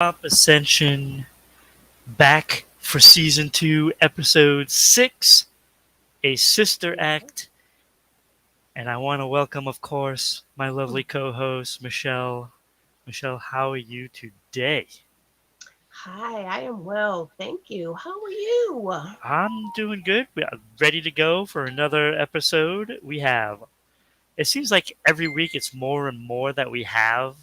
Ascension back for season 2, episode 6, a sister act. And I want to welcome, of course, my lovely co host, Michelle. Michelle, how are you today? Hi, I am well. Thank you. How are you? I'm doing good. We are ready to go for another episode. It seems like every week it's more and more that we have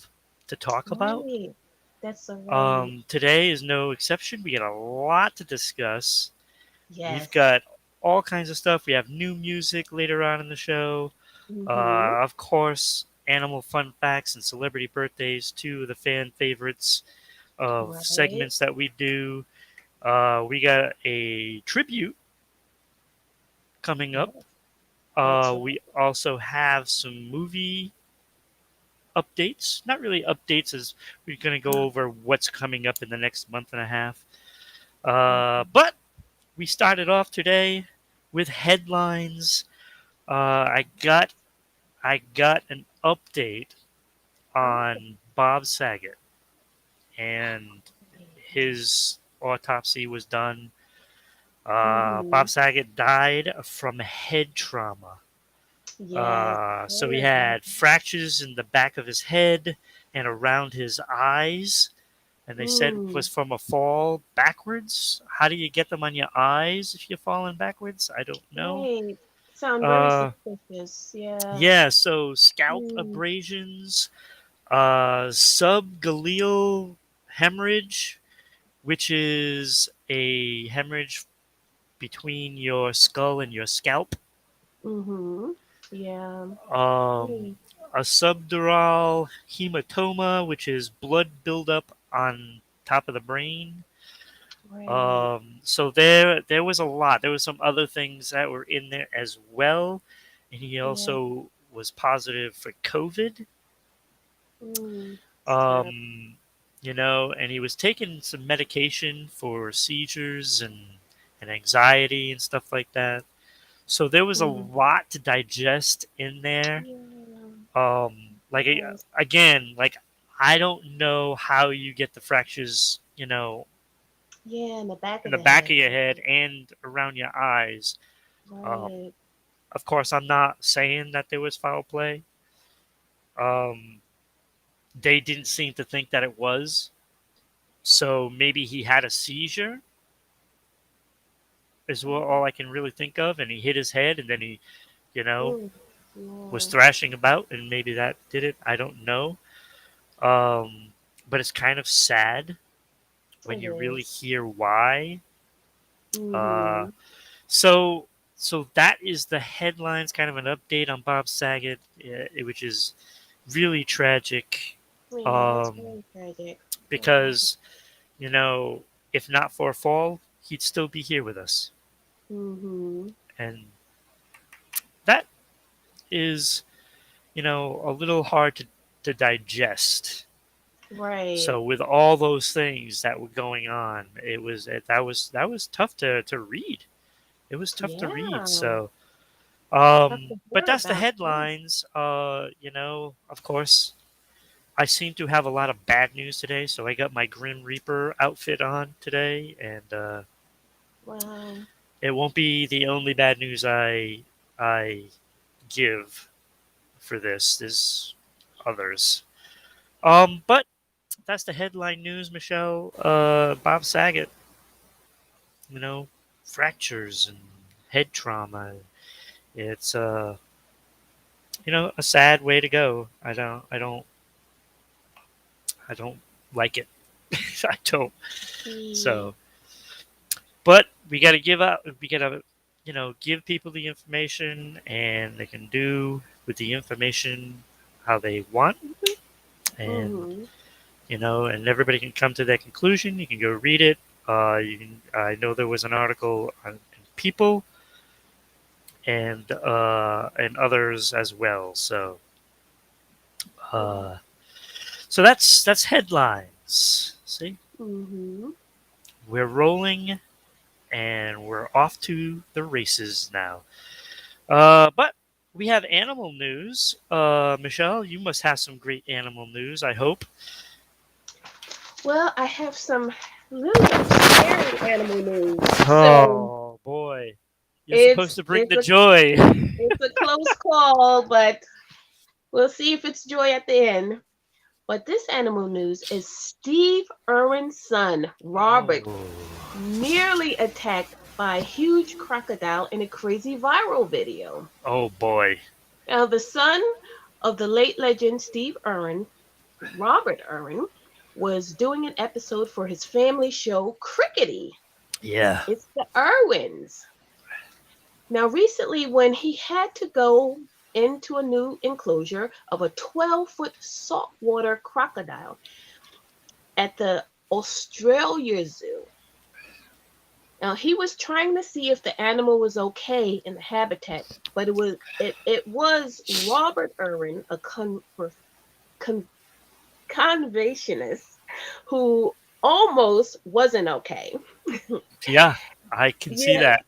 to talk about. Right. That's so right. Today is no exception. We got a lot to discuss. We've Yes. got all kinds of stuff. We have new music later on in the show. Mm-hmm. Of course, animal fun facts and celebrity birthdays, two of the fan favorites of Right. segments that we do. We got a tribute coming up. Yes. That's We right. also have some movie updates. Not really updates, as we're going to go over what's coming up in the next month and a half. But we started off today with headlines. I got an update Oh, on Bob Saget, and okay. his autopsy was done. Mm-hmm. Bob Saget died from head trauma. Yes. I So he heard about had fractures in the back of his head and around his eyes, and they said it Mm. was from a fall backwards. How do you get them on your eyes if you're falling backwards? I don't know. Right. Sound very Uh, suspicious. Yeah. yeah, so scalp Mm. abrasions, subgaleal hemorrhage, which is a hemorrhage between your skull and your scalp. Mm-hmm. Yeah. Um, Mm. a subdural hematoma, which is blood buildup on top of the brain. Right. So there was a lot. There was some other things that were in there as well, and he Yeah. also was positive for COVID. Mm. It's terrible. Um, and he was taking some medication for seizures and anxiety and stuff like that. So there was a Mm. lot to digest in there. Yeah. Yes. Again, like I don't know how you get the fractures, Yeah, in the back in of the the back head. of your head and around your eyes. Um, Right. of course, I'm not saying that there was foul play. Um, they didn't seem to think that it was. So maybe he had a seizure, is all I can really think of, and he hit his head, and then he, you know, Mm. was Yeah. thrashing about, and maybe that did it. I don't know. Um, but it's kind of sad when It you really is. hear why. Uh, Mm-hmm. so so that is the headlines, kind of an update on Bob Saget, which is really tragic. Yeah, that's Um, very tragic. Wow. because you know, if not for a fall, he'd still be here with us, Mm-hmm. and that is a little hard to digest. Right. So with all those things that were going on, that was tough to read. It was tough to read. Yeah. So, Tough to but hear that's the about too. headlines. Of course, I seem to have a lot of bad news today. So I got my Grim Reaper outfit on today, and Wow. it won't be the only bad news I give for this. There's others. But that's the headline news, Michelle. Bob Saget, you know, fractures and head trauma. It's a sad way to go. I don't like it. I don't. Mm. So, but we got to give people the information, and they can do with the information how they want, and Mm-hmm. and everybody can come to their conclusion. You can go read it. I know there was an article on People and others as well. Uh, so that's headlines. See, Mm-hmm. we're rolling and we're off to the races now. But we have animal news. Michelle, you must have some great animal news. I hope. Well, I have some really scary animal news. So Oh boy, you're supposed it's to bring it's the a joy. it's a close call, but we'll see if it's joy at the end. But this animal news is Steve Irwin's son, Robert, Oh, nearly attacked by a huge crocodile in a crazy viral video. oh boy. Now, the son of the late legend Steve Irwin, Robert Irwin, was doing an episode for his family show Crickety. Yeah. It's the Irwins. Now, recently, when he had to go into a new enclosure of a 12-foot saltwater crocodile at the Australia Zoo. Now, he was trying to see if the animal was okay in the habitat, but it was Robert Irwin, a con, conservationist, who almost wasn't okay. Yeah, I can see Yeah. that.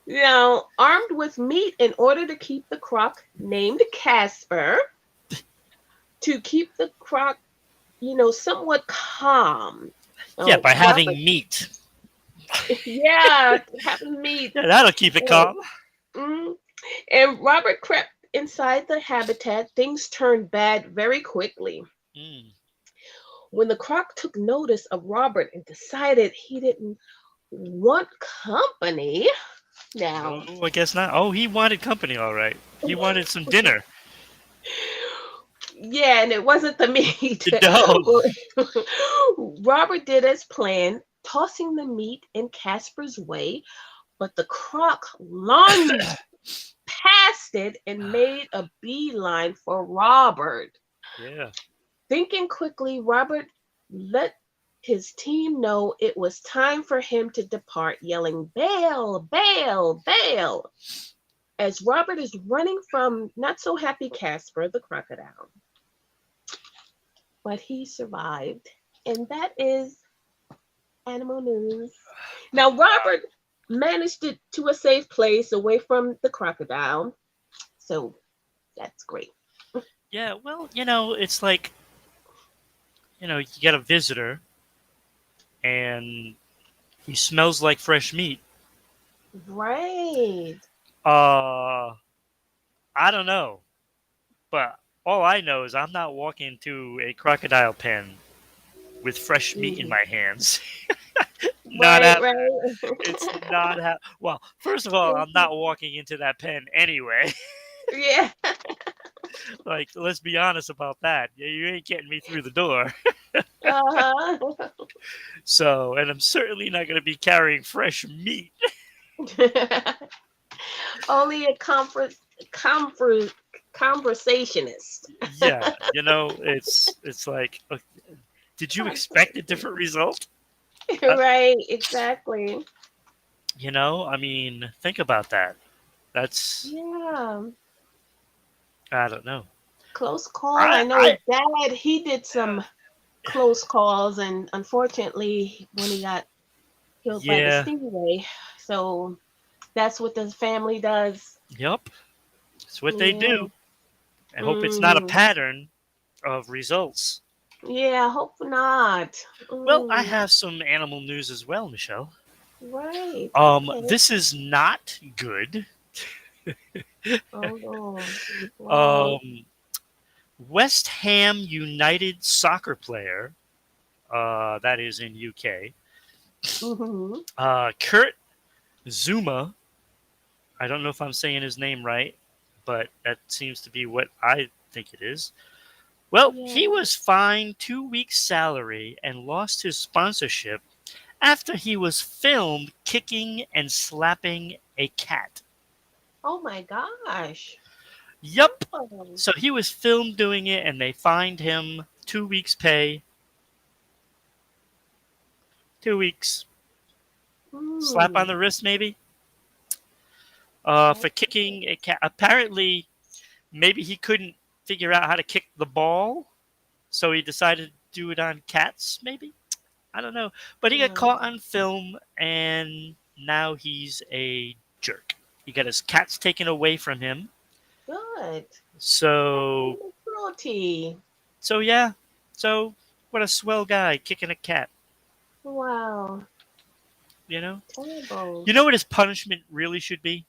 Now, armed with meat in order to keep the croc named Casper, to keep the croc, somewhat calm. Yeah, by having Robert, meat. yeah, having meat. Yeah, that'll keep it And, calm. mm, and Robert crept inside the habitat. Things turned bad very quickly. Mm. When the croc took notice of Robert and decided he didn't want company, now, Oh, I guess not. Oh, he wanted company, all right. He wanted some dinner. yeah, and it wasn't the meat. No. Robert did as planned, tossing the meat in Casper's way, but the croc lunged past it and made a beeline for Robert. Yeah. Thinking quickly, Robert let his team know it was time for him to depart, yelling, "Bail, bail, bail," as Robert is running from not so happy Casper, the crocodile. But he survived. And that is animal news. Now, Robert managed it to a safe place away from the crocodile. So that's great. Yeah, well, it's like, you get a visitor and he smells like fresh meat. Right. Uh, I don't know. But all I know is I'm not walking into a crocodile pen with fresh meat in Mm. my hands. Not Right, happening. right. It's not well, first of all, I'm not walking into that pen anyway. Yeah. Like, let's be honest about that. You ain't getting me through the door. Uh-huh. So, and I'm certainly not going to be carrying fresh meat. Only a comfort, conversationist. Yeah, it's like, did you expect a different result? Uh, Right, exactly. I mean, think about that. That's Yeah. I don't know. Close call. I I know his I dad, he did some close calls, and unfortunately, when he got killed by the yeah, stingray. So that's what the family does. yep. It's what they Yeah. do. I hope it's not a Mm. pattern of results. Yeah, hope not. Well, I Mm. have some animal news as well, Michelle. Right. Okay. This is not good. Oh no. Wow. Um, West Ham United soccer player, that is in UK, Hmm. Kurt Zuma. I don't know if I'm saying his name right, but that seems to be what I think it is. Well, Yeah. he was fined 2 weeks' salary and lost his sponsorship after he was filmed kicking and slapping a cat. Oh my gosh. Yup. Oh. So he was filmed doing it and they fined him 2 weeks' pay. 2 weeks. Slap on Hmm. the wrist, maybe? For Okay. kicking a cat. Apparently, maybe he couldn't figure out how to kick the ball, so he decided to do it on cats, maybe? I don't know. But he got Yeah. caught on film, and now he's a jerk. He got his cats taken away from him. Good. So, Animal cruelty. so yeah. So, What a swell guy kicking a cat. Wow. You know. Terrible. You know what his punishment really should be?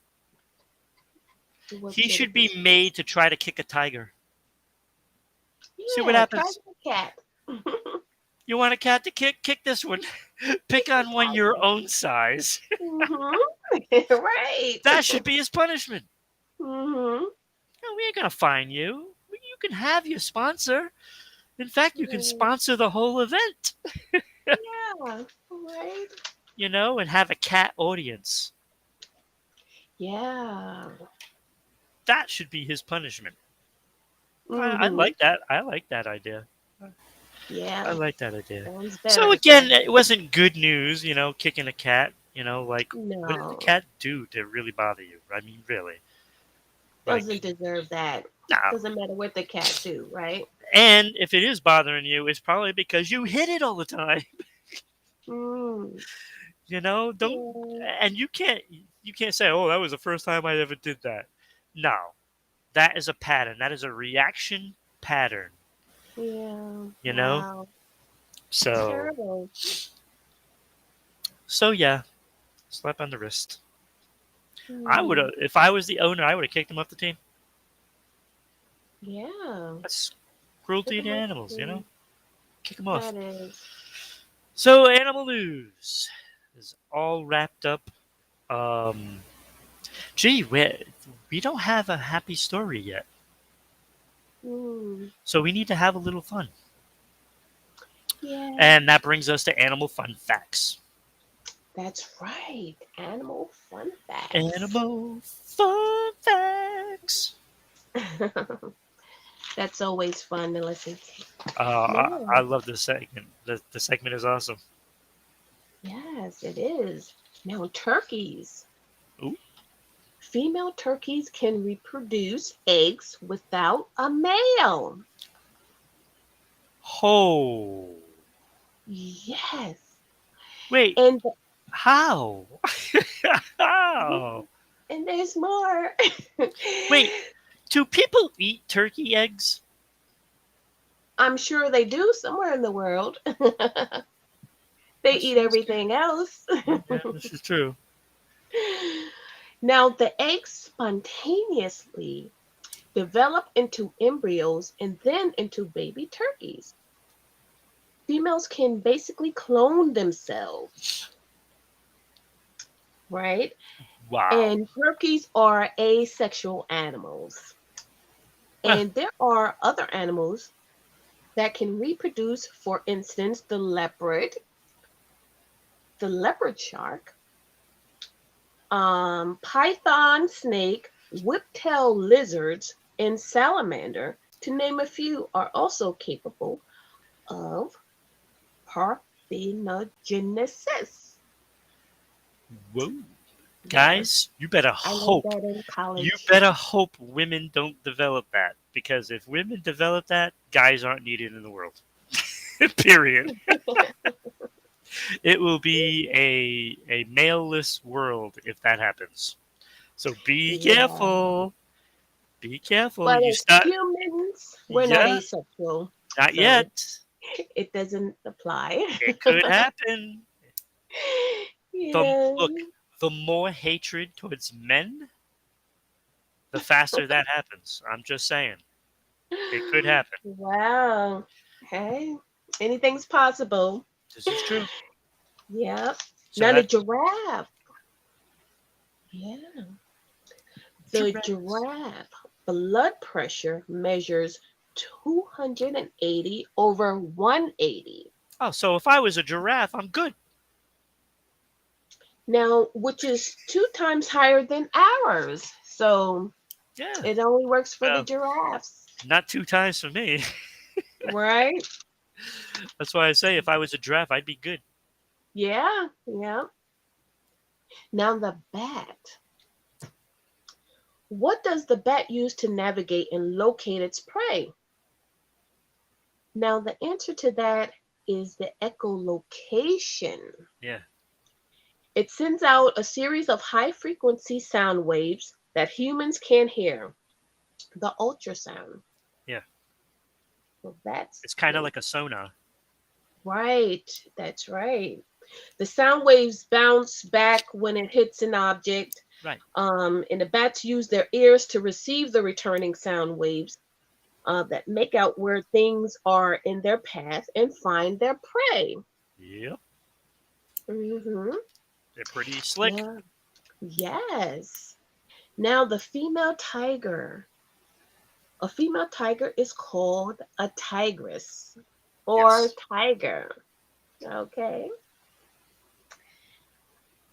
What He should should it be? be made to try to kick a tiger. See what Yeah, try happens. the cat. You want a cat to kick? Kick this one. Pick on one your Tiger. own size. Right. That should be his punishment. Mm-hmm. No, we ain't gonna fine you. You can have your sponsor. In fact, you can sponsor the whole event. Yeah. Right. You know, and have a cat audience. Yeah. That should be his punishment. I Mm-hmm. like that. I like that idea. I Yeah. like that idea. Sounds So better. again, it wasn't good news, kicking a cat. Like what did the No. cat do to really bother you? I mean, really, Doesn't like deserve that. no. Doesn't matter what the cat do, right? And if it is bothering you, it's probably because you hit it all the time. Mm. Don't, Yeah. and you can't say, oh, that was the first time I ever did that. No, that is a pattern. That is a reaction pattern. Yeah. You know. Wow. So Terrible. yeah, slap on the wrist. I would Mm. have, if I was the owner, I would have kicked him off the team. Yeah. That's cruelty Kick to 'em off the animals. team. Kick him off. That is. So animal news is all wrapped up. Um, Gee, we don't have a happy story yet, Mm. so we need to have a little fun. Yeah. And that brings us to animal fun facts. That's right. Animal fun facts. Animal fun facts. That's always fun to listen to. I love this segment. The segment is awesome. Yes, it is. Now, turkeys. Ooh. Female turkeys can reproduce eggs without a male. Oh. Yes. Wait, And how? How? and there's more. Wait, do people eat turkey eggs? I'm sure they do somewhere in the world. They eat everything else. Yeah, this is true. Now, the eggs spontaneously develop into embryos and then into baby turkeys. Females can basically clone themselves, right? Wow. And turkeys are asexual animals. And there are other animals that can reproduce, for instance, the leopard shark, python snake, whiptail lizards, and salamander, to name a few, are also capable of parthenogenesis. Whoa. Guys, you better I learned hope. that in college. You better hope women don't develop that. Because if women develop that, guys aren't needed in the world. Period. It will be a male-less world if that happens. So be Yeah. careful. Be careful. But You as start. humans, we're not Yeah, asexual. not So yet. it doesn't apply. It could happen. Yeah. Look, the more hatred towards men, the faster that happens. I'm just saying. It could happen. Wow. Hey, anything's possible. This is true. Yep. So Now the that's giraffe. Yeah. The giraffes. giraffe blood pressure measures 280 over 180. Oh, so if I was a giraffe, I'm good. Now, which is 2 times higher than ours. So Yeah. it only works for the Well, giraffes, not 2 times for me. right? That's why I say if I was a giraffe, I'd be good. Yeah, yeah. Now the bat. What does the bat use to navigate and locate its prey? Now the answer to that is the echolocation. Yeah. It sends out a series of high-frequency sound waves that humans can hear, the ultrasound. Yeah. So that's It's kind of like a sonar. Right. That's right. The sound waves bounce back when it hits an object. Right. And the bats use their ears to receive the returning sound waves that make out where things are in their path and find their prey. Yep. Hmm. They're pretty slick. Yeah. Yes. Now, the female tiger. A female tiger is called a tigress or Yes. tiger. Okay.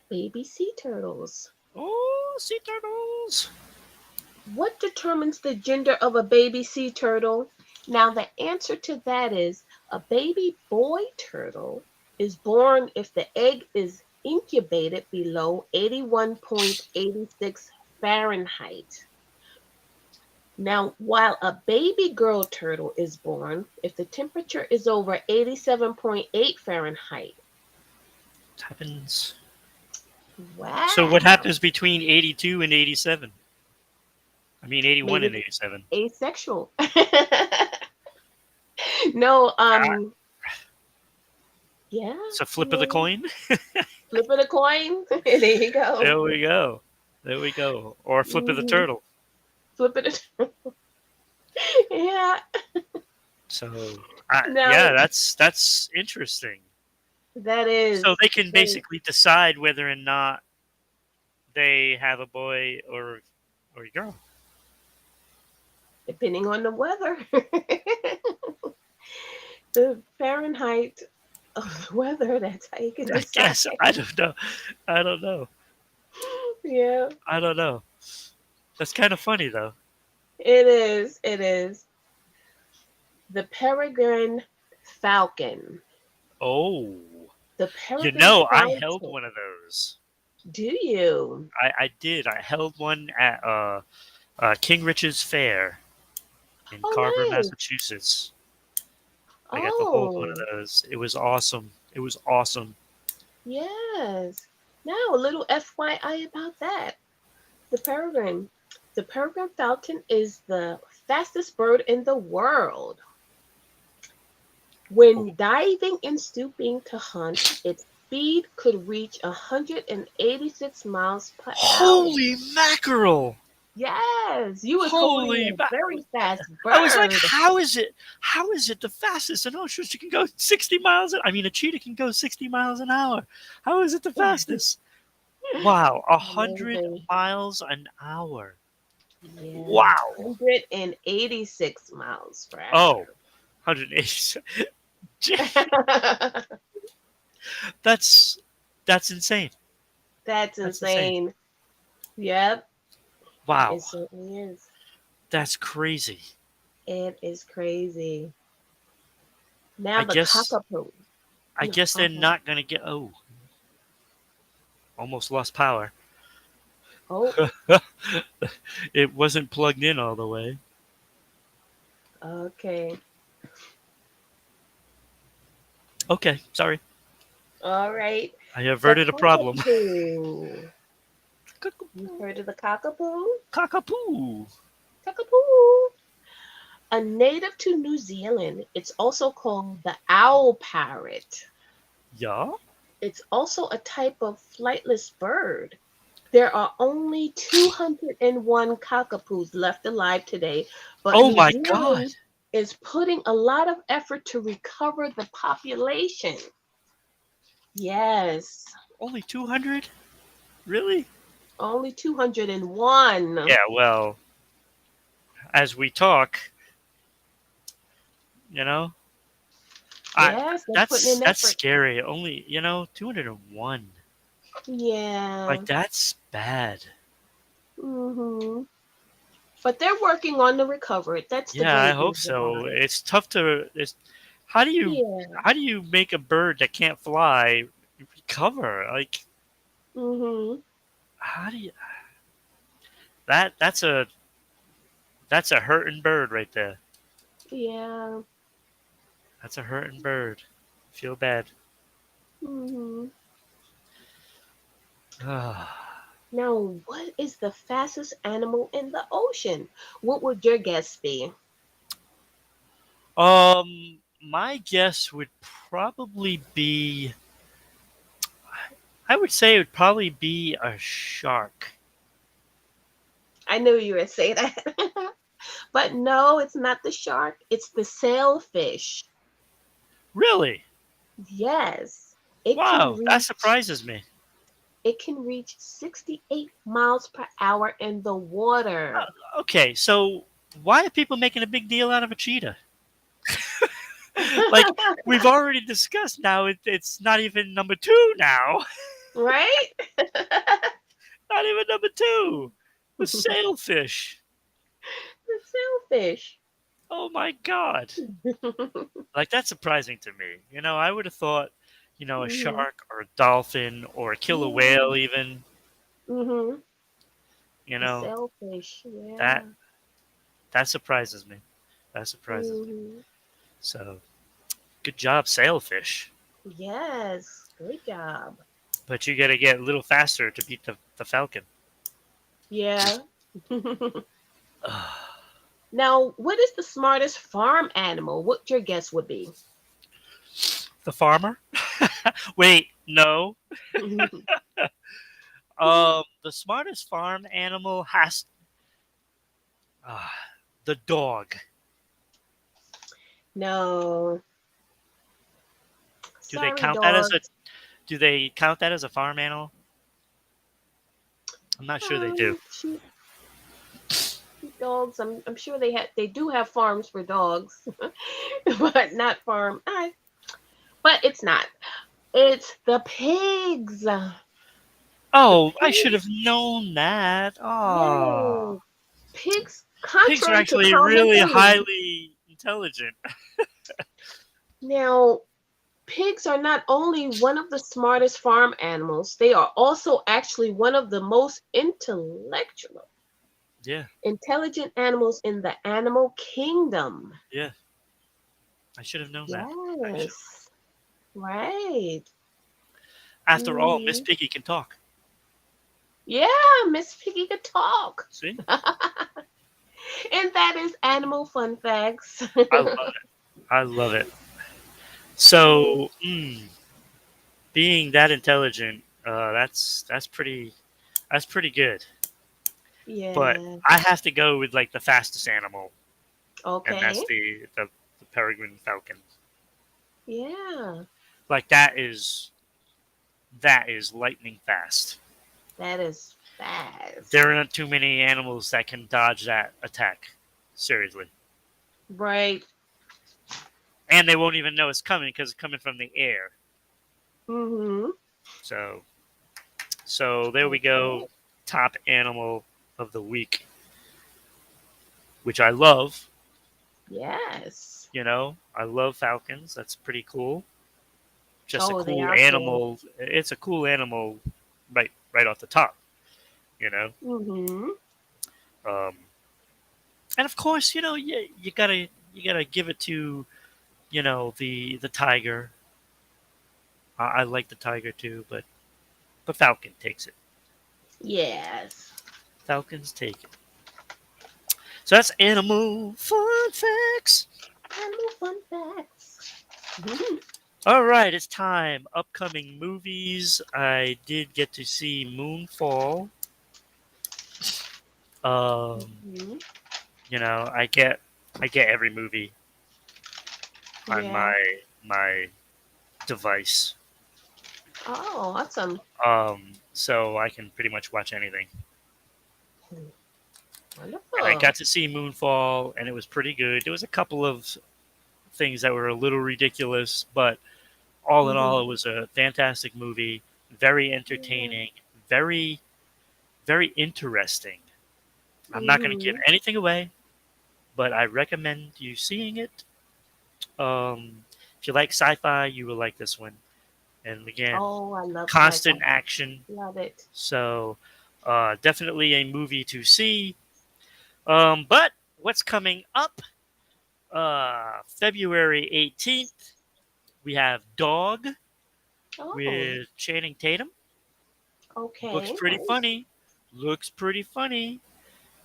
Baby sea turtles. Oh, sea turtles. What determines the gender of a baby sea turtle? Now, the answer to that is a baby boy turtle is born if the egg is incubated below 81.86 Fahrenheit. Now, while a baby girl turtle is born if the temperature is over 87.8 Fahrenheit. What happens? So what Wow. happens between 82 and 87? I mean 81 Maybe and 87. asexual. No, Ah, yeah, it's a flip of the yeah. coin. Flip of the coin. There you go. There we go. There we go. Or flip of the Hmm. turtle. Flip it. Yeah. So, Now yeah, that's interesting. that So is they can so basically decide whether or not they have a boy or a girl. depending on the weather. The Fahrenheit of the weather, that's how you can I decide. guess I don't know. I don't know. Yeah, I don't know. That's kind of funny though. it is. It is. The Peregrine Falcon. Oh, The Peregrine I held Falcon. one of those. Do you? I did. I held one at King Rich's Fair in Carver, Oh, nice. Massachusetts. I got to hold one of Oh, those. It was awesome. It was awesome. yes. Now, a little FYI about that. The peregrine. The peregrine falcon is the fastest bird in the world. Oh, When diving and stooping to hunt, its speed could reach 186 miles per hour. holy mackerel! Yes, you was holding Holy a ma- very fast I was like, bird. how is it? How is it the fastest? And oh, sure, she can go 60 miles. I mean, a cheetah can go 60 miles an hour. How is it the fastest? Wow, 100 Amazing. miles an hour. Yes, Wow. 186 miles per Oh, hour. 180. that's that's insane. That's That's insane. insane. Yep, it Wow, certainly is. that's crazy. It is crazy. I Now the guess cockapoo. I No, guess they're uh-huh. not gonna get. Oh, almost lost power. Oh, It wasn't plugged in all the way. okay. Okay, sorry. All right. I The averted a problem. cockapoo. You've heard of the cockapoo? Cockapoo. Cockapoo. A native to New Zealand, it's also called the owl parrot. Yeah. It's also a type of flightless bird. There are only 201 cockapoos left alive today, but Oh New my god. Zealand is putting a lot of effort to recover the population. Yes, Only 200? Really? only 201. Yeah. Well, as we talk, you know, I Yes, they're putting in that's effort. scary. Only 201. Yeah. Like that's bad. Hmm. But they're working on the recovery. That's the Yeah, I great hope news so. about it. It's tough to. It's how do you Yeah. how do you make a bird that can't fly recover? Like Hmm. how do you that's a hurting bird right there. Yeah. That's a hurting bird. Feel bad. Hmm. Ah. Now, what is the fastest animal in the ocean? What would your guess be? um, My guess would probably be. I would say it would probably be a shark. I knew you would say that. But no, it's not the shark. It's the sailfish. Really? Yes. It can Wow, that reach surprises me. it can reach 68 miles per hour in the water. Okay, so why are people making a big deal out of a cheetah? Like we've already discussed now, it's not even number two now. Right? Not even number two. The sailfish. The sailfish. Oh my god. Like that's surprising to me. I would have thought, a Mhm. shark or a dolphin or a killer Yeah. whale even, Mhm. you The know, sailfish. that Yeah. that surprises me. That surprises me. Mhm. So, good job, sailfish. Yes. Great job. But you got to get a little faster to beat the falcon. Yeah. Now, what is the smartest farm animal? What your guess would be? The farmer? Wait, no. The smartest farm animal has uh, the dog. No. Do they Sorry, count that as a dogs. Do they count that as a farm animal? I'm not sure they do. Sheep, dogs. I'm sure they do have farms for dogs, but not farm. But it's not. It's the pigs. The Oh, I should have pigs. known that. Oh, Yeah. Pigs, pigs are contrary to actually common really belief. highly intelligent. Now, pigs are not only one of the smartest farm animals, they are also actually one of the most Yeah, intelligent animals in the animal kingdom. yeah. I should have known that. Actually, Yes. Right. after all, Miss Hmm. Piggy can talk. Yeah, Miss Piggy could talk. See, And that is animal fun facts. I love it. I love it. So, being that intelligent, that's pretty good. But Yeah. I have to go with like the fastest animal, and that's Okay. the Peregrine Falcon. Yeah. Like that is lightning fast. That is fast. There aren't too many animals that can dodge that attack. Seriously. Right. And they won't even know it's coming because it's coming from the air. Mm-hmm. So, so there we Okay. go. Top animal of the week, which I love. Yes. I love falcons. That's pretty cool. Just a Oh, they cool are cool. animal. It's a cool animal, right off the top. You know, Mm-hmm. um, and of course, you gotta give it to the tiger. I like the tiger too, but Falcon takes it. Yes. Falcons take it. So that's animal fun facts. Animal fun facts. Mhm. All right, it's time. Upcoming movies. I did get to see Moonfall. Um, Mhm. I get every movie on Yeah. my device. Oh, awesome. So I can pretty much watch anything. And I Wonderful. got to see Moonfall, and it was pretty good. There was a couple of things that were a little ridiculous, but all in all, Mm-hmm. it was a fantastic movie. Very Yeah. entertaining. Very, very interesting. I'm not going to give Mm-hmm. anything away, but I recommend you seeing it. If you like sci-fi, you will like this one. And again, Oh, I love sci-fi. constant action. Love it. So, definitely a movie to see. But what's coming up? February 18th, we have Dog Oh, with Channing Tatum. Looks okay. pretty Nice. funny. Looks pretty funny.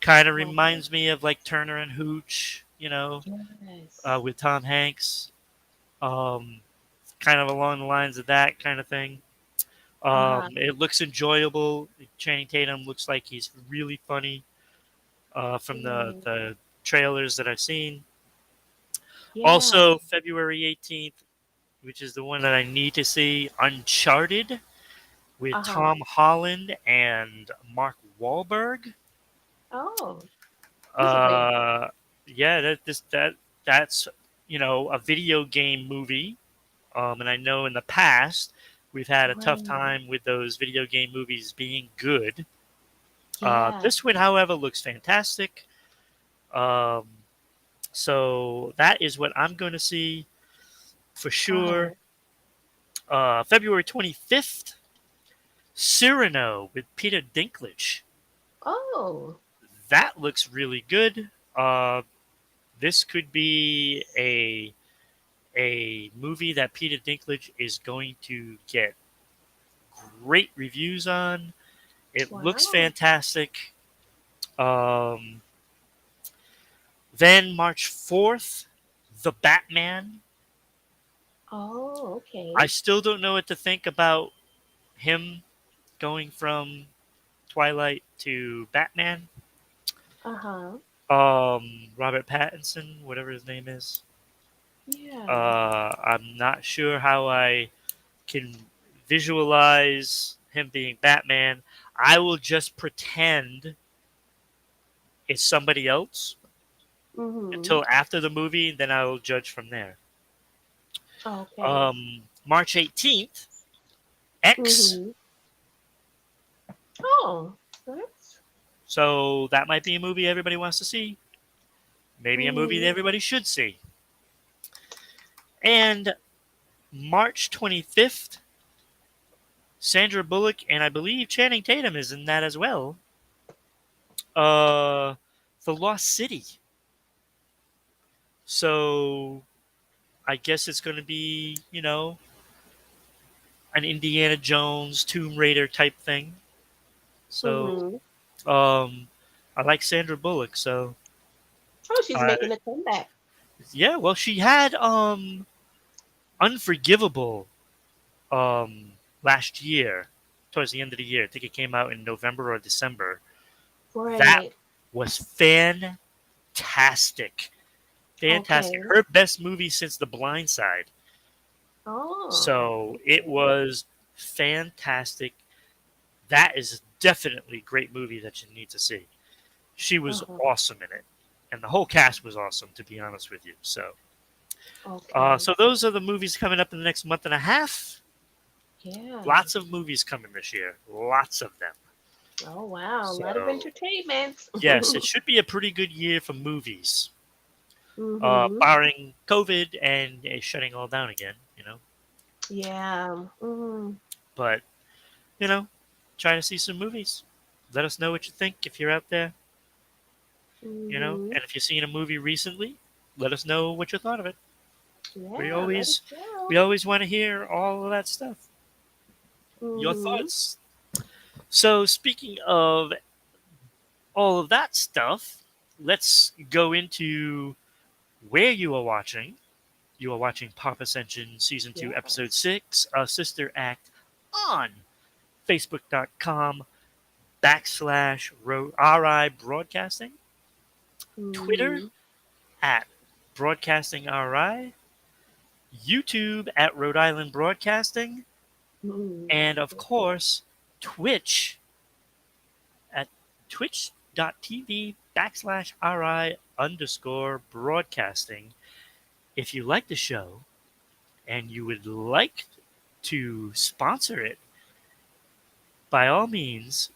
Kind of Okay. reminds me of like Turner and Hooch, Yes. with Tom Hanks. um, kind of along the lines of that kind of thing. Uh-huh. It looks enjoyable. Channing Tatum looks like he's really funny from Mm, the trailers that I've seen. yeah. Also, February 18th, which is the one that I need to see, Uncharted with Uh-huh. Tom Holland and Mark Wahlberg. Oh, he's a great actor. Uh, yeah, that's a video game movie. And I know in the past we've had a tough Right. time with those video game movies being good. Yeah. This one, however, looks fantastic. Um, so that is what I'm going to see for Uh-huh. sure. February 25th, Cyrano with Peter Dinklage. Oh. That looks really good. This could be a movie that Peter Dinklage is going to get great reviews on. It looks Wow. fantastic. Um, then March 4th, The Batman. Oh, I okay. still don't know what to think about him going from Twilight to Batman. Uh-huh. Robert Pattinson, whatever his name is. Yeah. I'm not sure how I can visualize him being Batman. I will just pretend it's somebody else Mm-hmm. until after the movie, then I will judge from there. Okay. March 18th, X. Mm-hmm. Oh, that's So that might be a movie everybody wants to see. Maybe a movie that mm-hmm. everybody should see. And March 25th, Sandra Bullock and I believe Channing Tatum is in that as well. Uh, The Lost City. So I guess it's going to be, an Indiana Jones, Tomb Raider type thing. So Mm-hmm. um, I like Sandra Bullock. So Oh, she's uh, making a comeback. yeah, well, she had Unforgivable last year, towards the end of the year. I think it came out in November or December. That Right. was fantastic. Fantastic. Okay. Her best movie since The Blind Side. Oh, So it okay. was fantastic. That is definitely a great movie that you need to see. She was Uh-huh. awesome in it, and the whole cast was awesome. To be honest with you, Okay. so those are the movies coming up in the next month and a half. Yeah. Lots of movies coming this year. Lots of them. Oh, wow. A lot of So entertainment. yes, it should be a pretty good year for movies, Mm-hmm. barring COVID and shutting all down again. Yeah. Mm-hmm. But you know, try to see some movies. Let us know what you think if you're out there. Mm-hmm. And if you've seen a movie recently, let us know what you thought of it. We Yeah, let always us know. we always want to hear all of that stuff. Your Mm-hmm. thoughts. So speaking of all of that stuff, let's go into where you are watching. You are watching Pop Ascension Season 2, Episode Yes. 6, a sister act on Facebook.com/RI Broadcasting, Twitter Mm-hmm. at Broadcasting RI, YouTube at Rhode Island Broadcasting, Mm-hmm. and of course, Twitch at twitch.tv/RI underscore broadcasting. If you like the show and you would like to sponsor it, by all means,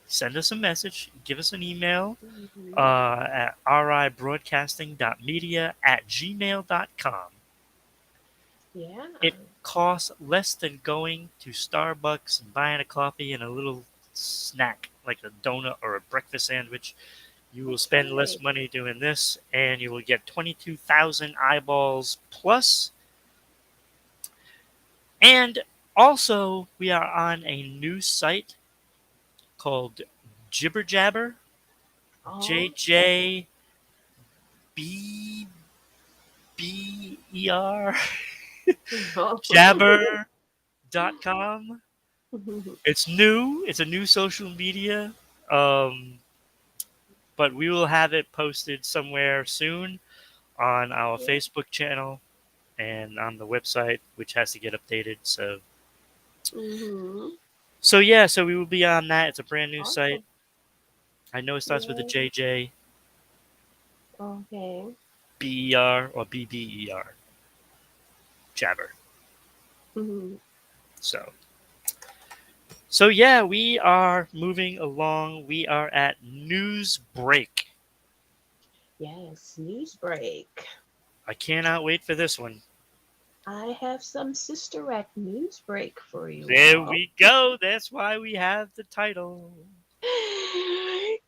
send us a message, give us an email Mm-hmm. at ribroadcasting.media@gmail.com. Yeah. It costs less than going to Starbucks and buying a coffee and a little snack like a donut or a breakfast sandwich. You will That's spend less right. money doing this and you will get 22,000 eyeballs plus. And also, we are on a new site called Jibber Jabber, Okay. JJBBER. Jabber.com. It's new. It's a new social media. Um, but we will have it posted somewhere soon on our Facebook channel and on the website, which has to get updated. Mm-hmm. So yeah, so we will be on that. It's a brand new site. Awesome. I know it starts with a Yeah. JJ, Okay. BER, or BBER, Jabber. Mm-hmm. So, so yeah, we are moving along. We are at news break. Yes, news break. I cannot wait for this one. I have some Sister Act news break for you There all. we go. That's why we have the title.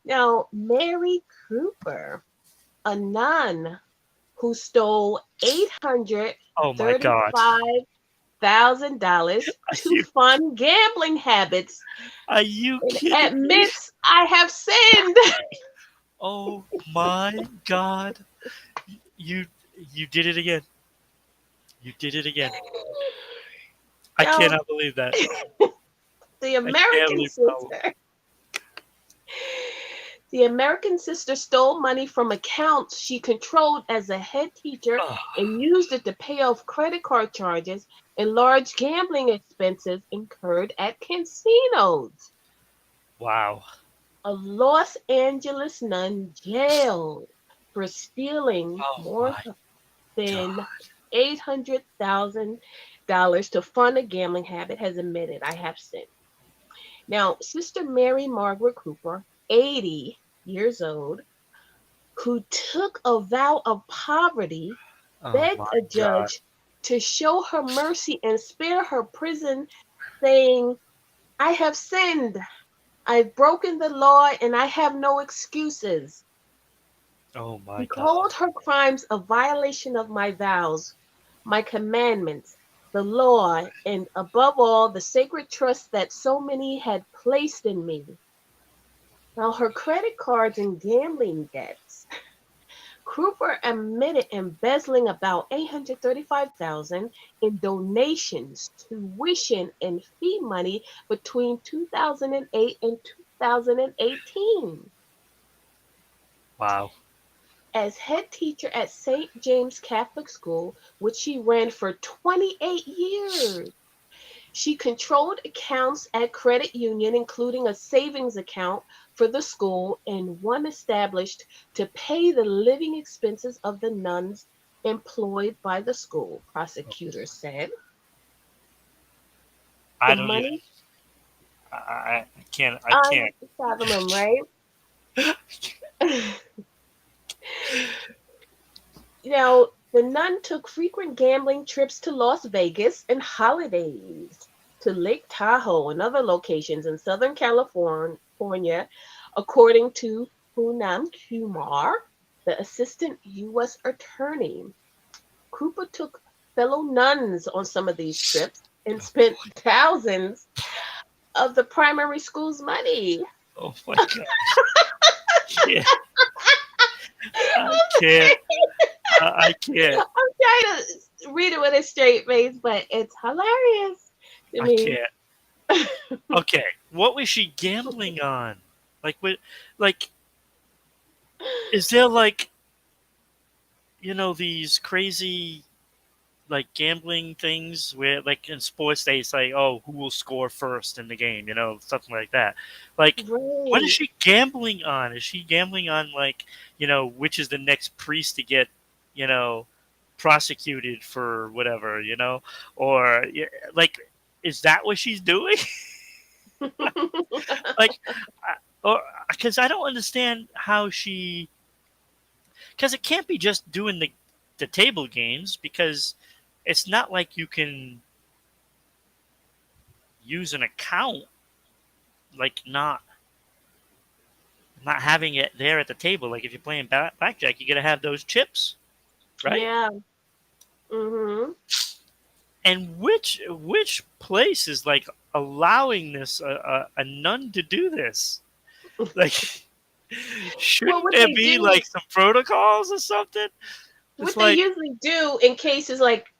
Now, Mary Cooper, a nun who stole Oh my god. $835,000 Are to you fund gambling habits, are you and kidding me? admits I have sinned. Oh my god. You you did it again. You did it again. I Now, cannot believe that. the I can't American believe how. sister, the American sister stole money from accounts she controlled as a head teacher Oh, and used it to pay off credit card charges and large gambling expenses incurred at casinos. wow. A Los Angeles nun jailed for stealing Oh more my than god. $800,000 to fund a gambling habit has admitted I have sinned. Now, Sister Mary Margaret Cooper, 80 years old, who took a vow of poverty, Oh begged my a god. judge to show her mercy and spare her prison, saying, I have sinned. I've broken the law and I have no excuses. Oh my She god. called her crimes a violation of my vows, my commandments, the law, and above all, the sacred trust that so many had placed in me. Now, her credit cards and gambling debts. Cooper admitted embezzling about 835,000 in donations, tuition, and fee money between 2008 and 2018. Wow. As head teacher at St. James Catholic School, which she ran for 28 years. She controlled accounts at credit union, including a savings account for the school and one established to pay the living expenses of the nuns employed by the school, prosecutors said. The I don't even. money, I can't. I can't. unfathomable, right? Now, the nun took frequent gambling trips to Las Vegas and holidays to Lake Tahoe and other locations in Southern California, according to Poonam Kumar, the assistant U.S. attorney. Cooper took fellow nuns on some of these trips and spent thousands of the primary school's money. Oh my god. Yeah. I can't. I can't. I'm trying to read it with a straight face, but it's hilarious to I me. can't. Okay. What was she gambling on? Like what? Like is there like these crazy like gambling things where like in sports they say, oh, who will score first in the game, something like that. Like what is Right. she gambling on? Is she gambling on like, which is the next priest to get, you know prosecuted for whatever, or like is that what she's doing? Like or because I don't understand how she, because it can't be just doing the table games, because it's not like you can use an account, like not having it there at the table. Like if you're playing blackjack, you got to have those chips, right? Yeah. Mhm. And which place is like allowing this a nun to do this? Like, Well, shouldn't what there they be do, like some protocols or something? It's what they like, usually do in cases like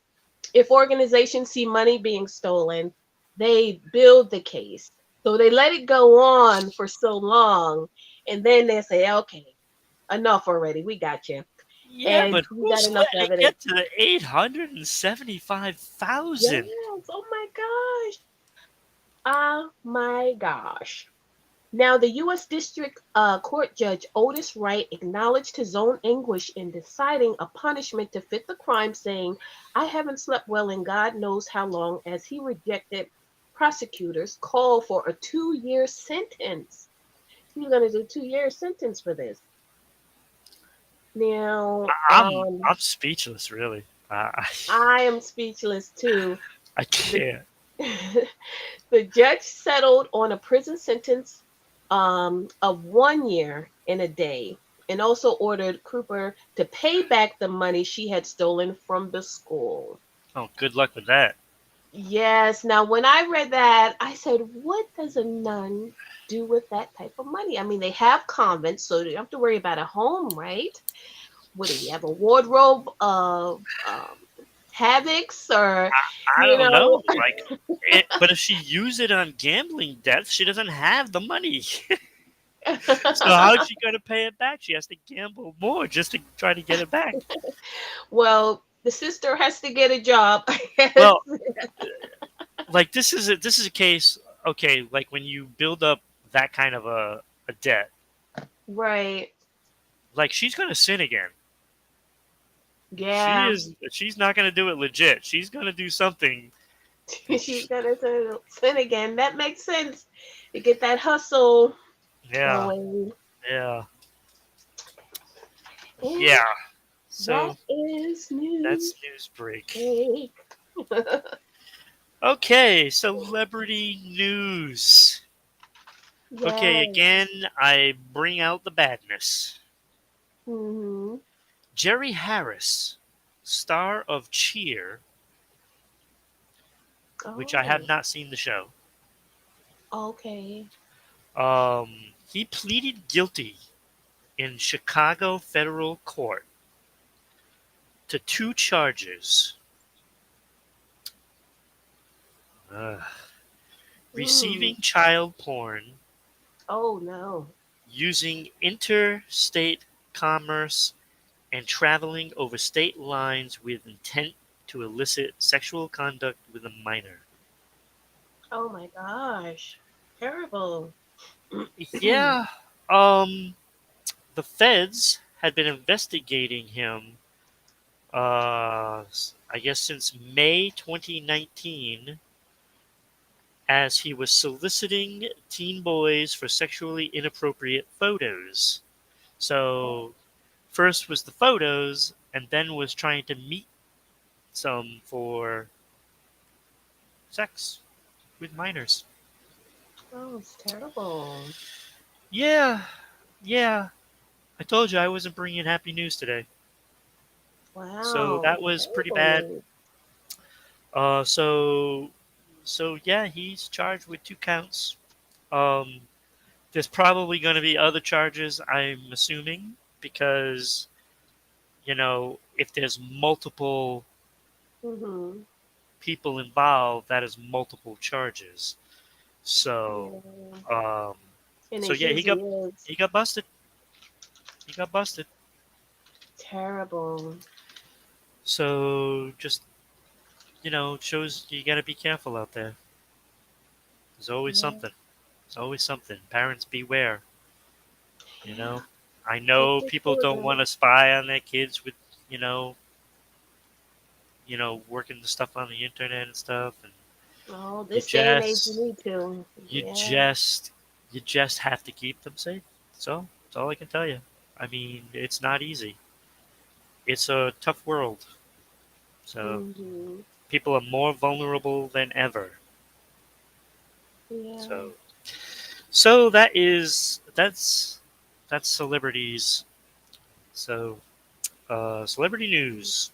If organizations see money being stolen, they build the case. So they let it go on for so long, and then they say, okay, enough already. We got you. Yeah, And but we got who's enough letting it evidence. get to 875,000? Yes. Oh my gosh. Oh my gosh. Now, the U.S. District Court Judge Otis Wright acknowledged his own anguish in deciding a punishment to fit the crime, saying, I haven't slept well in God knows how long, as he rejected prosecutors' call for a 2-year sentence. He's going to do 2 year sentence for this. Now, I'm speechless, really. I am speechless too. I The can't. the judge settled on a prison sentence of 1 year and a day, and also ordered Cooper to pay back the money she had stolen from the school. Oh, good luck with that. Yes, now when I read that, I said, what does a nun do with that type of money? I mean, they have convents, so you don't have to worry about a home, right? What do you have, a wardrobe of havocs, or, I you don't know. know? But if she used it on gambling debts, she doesn't have the money. So how's she going to pay it back? She has to gamble more just to try to get it back. Well, the sister has to get a job, I guess. Well, like this is a case. Okay, like when you build up that kind of a debt, Right. like she's going to sin again. Yeah. She's not going to do it legit. She's going to do something. She's gonna sin again. That makes sense. To get that hustle Yeah, going. yeah, And yeah. that So is that's news news break. break. Okay, celebrity news. Okay, Yes. again, I bring out the badness. Hmm. Jerry Harris, star of Cheer, which I have Oh, not seen the show. okay. He pleaded guilty in Chicago federal court to two charges: uh, Mm. receiving child porn, Oh no. using interstate commerce, and traveling over state lines with intent to elicit sexual conduct with a minor. Oh my gosh. Terrible. Yeah, um, the feds had been investigating him, I guess since May 2019, as he was soliciting teen boys for sexually inappropriate photos. So, first was the photos, and then was trying to meet some for sex with minors. Oh, it's terrible. Yeah, yeah. I told you I wasn't bringing happy news today. So Wow. that was pretty Terrible bad. news. Uh, so, so yeah, he's charged with two counts. Um, there's probably going to be other charges, I'm assuming, because if there's multiple Hmm. people involved, that is multiple charges. So, Yeah. um, And so it yeah, he usually got is he got busted. He got busted. terrible. So just shows you got to be careful out there. There's always Yeah. something. There's always something. Parents beware. You Yeah. know, I Take know your people don't children. want to spy on their kids with you know, working the stuff on the internet and stuff, and Oh, you this day and age, you just need to. you Yeah. just you just have to keep them safe. That's all I can tell you. I mean, it's not easy. It's a tough world. So Hmm. people are more vulnerable than ever. Yeah. So so that's celebrities. So celebrity news.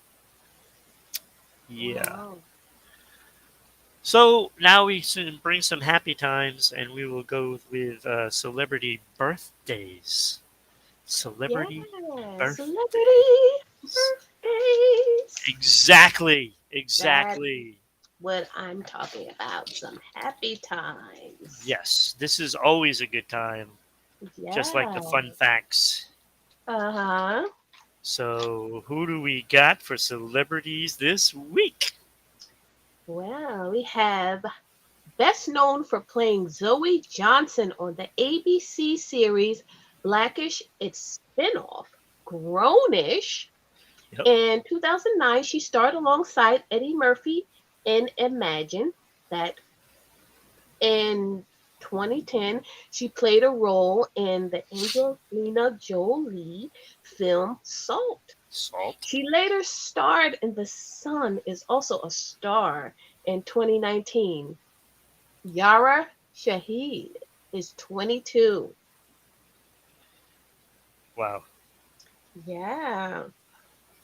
Yeah. Wow. So now we bring some happy times, and we will go with celebrity birthdays. Yeah. Celebrity birthday. Celebrity birthdays. Exactly. That's Exactly. what I'm talking about. Some happy times. Yes, this is always a good time, just like Yeah. the fun facts. Uh-huh. So, who do we got for celebrities this week? Well, we have best known for playing Zoe Johnson on the ABC series Blackish, its spinoff, Grownish. Yep. In 2009, she starred alongside Eddie Murphy in Imagine. That in 2010, she played a role in the Angelina Jolie film Salt. Salt. She later starred in The Sun is also a star in 2019. Yara Shahid is 22. Wow. Yeah,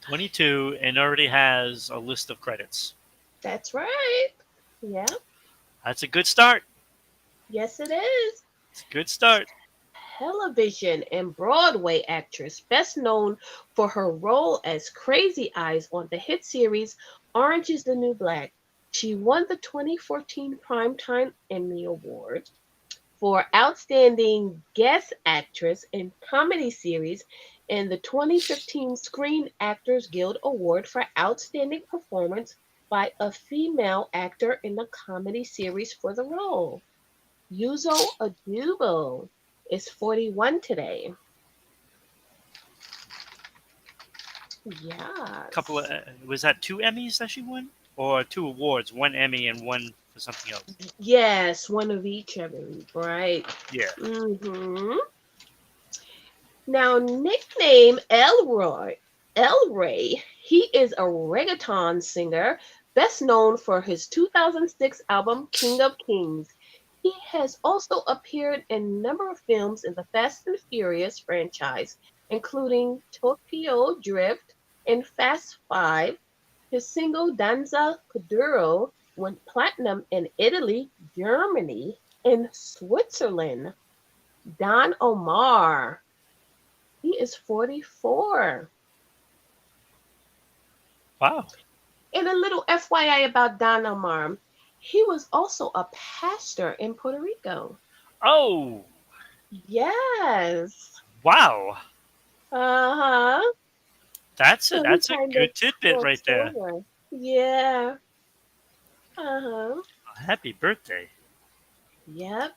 22 and already has a list of credits. that's right. Yeah, That's a good start. yes, it is. It's a good start. Television and Broadway actress, best known for her role as Crazy Eyes on the hit series Orange is the New Black. She won the 2014 Primetime Emmy Award for Outstanding Guest Actress in Comedy Series and the 2015 Screen Actors Guild Award for Outstanding Performance by a Female Actor in a Comedy Series for the role. Yuzo Adubo is 41 today. Couple of Yes. was that two Emmys that she won, or two awards? One Emmy and one for something else. Yes, one of each, I believe, right? Yeah. hmm Now, nickname Elroy, he is a reggaeton singer, best known for his 2006 album King of Kings. He has also appeared in a number of films in the Fast and Furious franchise, including Tokyo Drift and Fast Five. His single Danza Kuduro went platinum in Italy, Germany, and Switzerland. Don Omar, he is 44. Wow. And a little FYI about Don Marm, he was also a pastor in Puerto Rico. Oh, Yes. wow. Uh-huh. So he That's a kind of good tidbit right crossed there. over. Yeah. Uh-huh. Happy birthday. Yep.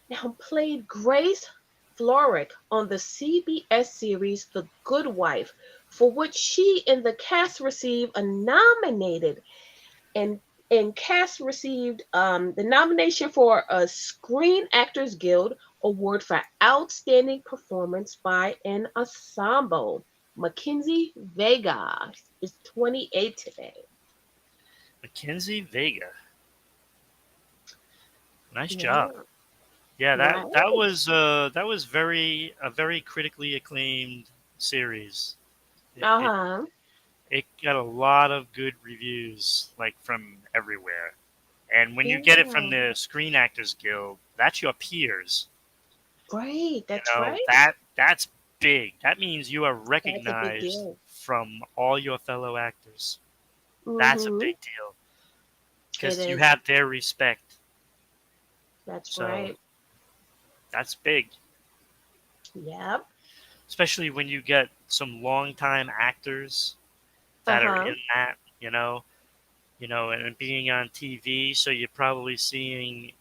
Now played Grace Florick on the CBS series The Good Wife, for which she and the cast received a nominated and cast received the nomination for a Screen Actors Guild Award for Outstanding Performance by an Ensemble. Mackenzie Vega is 28 today. Mackenzie Vega. Nice job. Yeah, Yeah, right. that was very a very critically acclaimed series. It, Uh it huh. it got a lot of good reviews, like from everywhere. And when you get it from Yeah, the Screen Actors Guild, that's your peers. great. You That's know, right. that's big. That means you are That's a big recognized deal. from all your fellow actors. That's a Mm-hmm. big deal It because you is. have their respect. That's So right. that's big, Yep. especially when you get some longtime actors Uh that are huh. in that. And being on TV, so you're probably seeing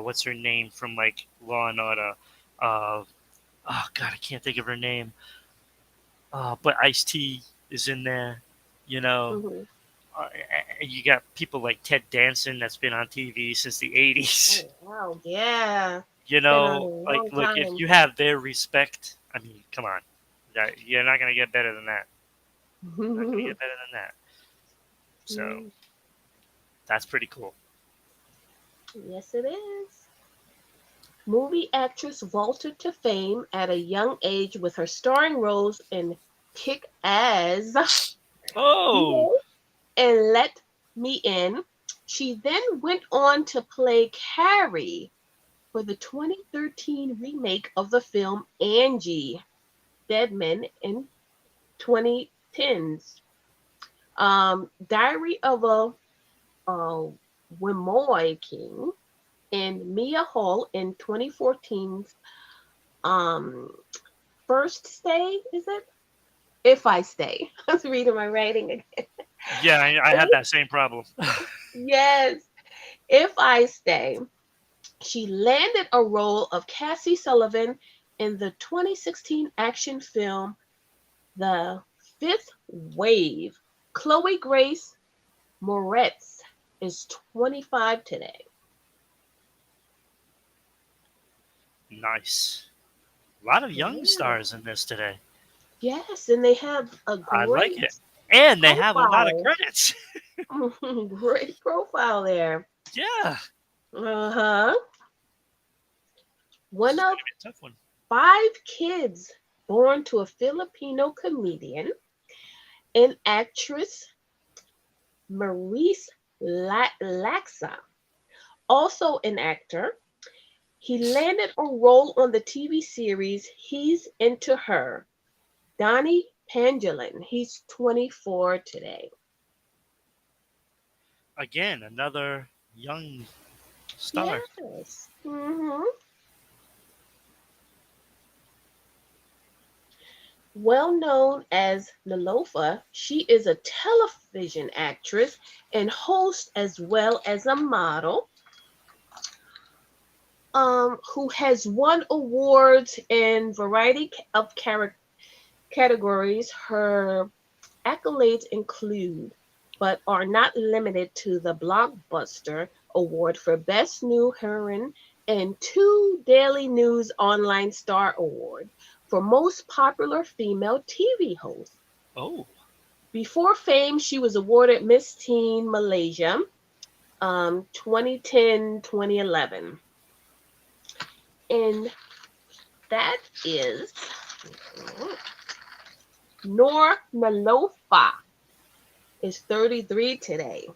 what's her name from like Law and Order. Uh, oh God, I can't think of her name. But Ice T is in there. You know, Mm-hmm. you got people like Ted Danson that's been on TV since the '80s. Oh wow. Yeah. You Been on a know, like long look, if time. you have their respect, I mean, come on, you're not gonna get better than that. Not gonna get better than that. So Mm, that's pretty cool. yes, it is. Movie actress vaulted to fame at a young age with her starring roles in Kick Ass Oh, and Let Me In. She then went on to play Carrie for the 2013 remake of the film Angie, Deadman in 2010s. Diary of a Wemoy King, and Mia Hall in 2014's um, First Stay, is it? If I Stay. I was reading my writing again. Yeah, I had that same problem. Yes, If I Stay. She landed a role of Cassie Sullivan in the 2016 action film The Fifth Wave. Chloe Grace Moretz is 25 today. Nice. A lot of young Yeah. stars in this today. Yes, and they have a I like it. great And they have a lot of profile. credits. Great profile there. Yeah. Uh-huh. This One is going of to be a tough one. 5 kids born to a Filipino comedian and actress Maurice Laxa, also an actor. He landed a role on the TV series He's Into Her. Donnie Pangolin. He's 24 today. Again, another young star. Yes. Well known as Nilofa, she is a television actress and host as well as a model, who has won awards in variety of categories. Her accolades include, but are not limited to, the Blockbuster Award for Best New Heroine and 2 Daily News Online Star Award for Most Popular Female TV Host. Oh, Before fame, she was awarded Miss Teen Malaysia 2010-2011. And that is Noor Nalofa is 33 today.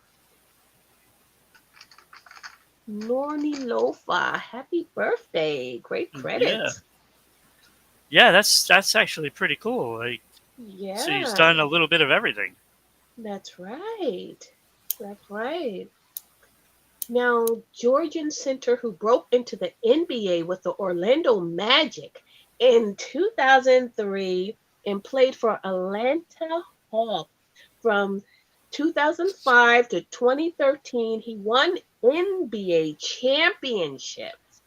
Norni Lofa, happy birthday. Great yeah. credits. Yeah, that's actually pretty cool. Like, she's Yeah, done a little bit of everything. that's right. That's right. Now, Georgian center who broke into the NBA with the Orlando Magic in 2003 and played for Atlanta Hawks from 2005 to 2013. He won NBA championships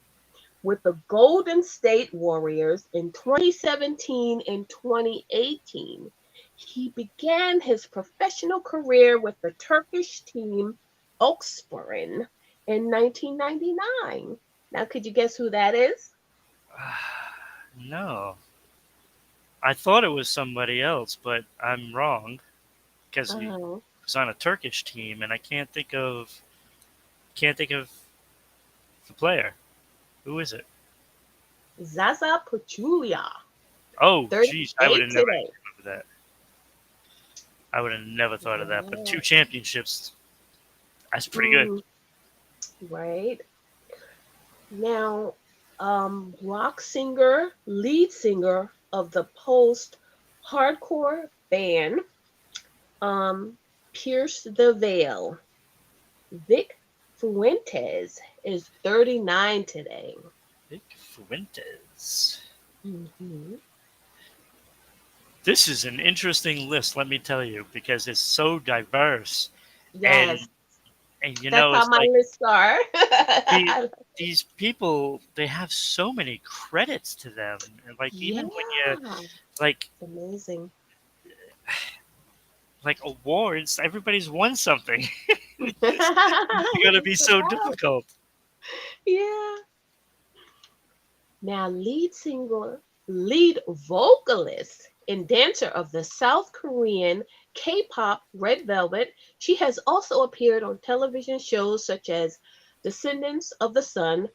with the Golden State Warriors in 2017 and 2018. He began his professional career with the Turkish team Oksporin in 1999. Now, could you guess who that is? No, I thought it was somebody else, but I'm wrong because he Uh-huh. was on a Turkish team, and I can't think of the player. Who is it? Zaza Pachulia, Oh, geez, I would 38 have never today. come up with that. I would have never thought of that. But Yeah. 2 championships, that's pretty good. Mm, right. Now, rock singer, lead singer of the post hardcore band, um, Pierce the Veil, Vic Fuentes is 39 today. Vic Fuentes. Hmm. This is an interesting list, let me tell you, because it's so diverse, and Yes, that's how it's my like lists are. the these people, they have so many credits to them, and like Yeah, even when you like it's amazing. like awards, everybody's won something. It's gonna be They so have. difficult. Yeah. Now, lead vocalist and dancer of the South Korean K-pop Red Velvet, she has also appeared on television shows such as Descendants of the Sun,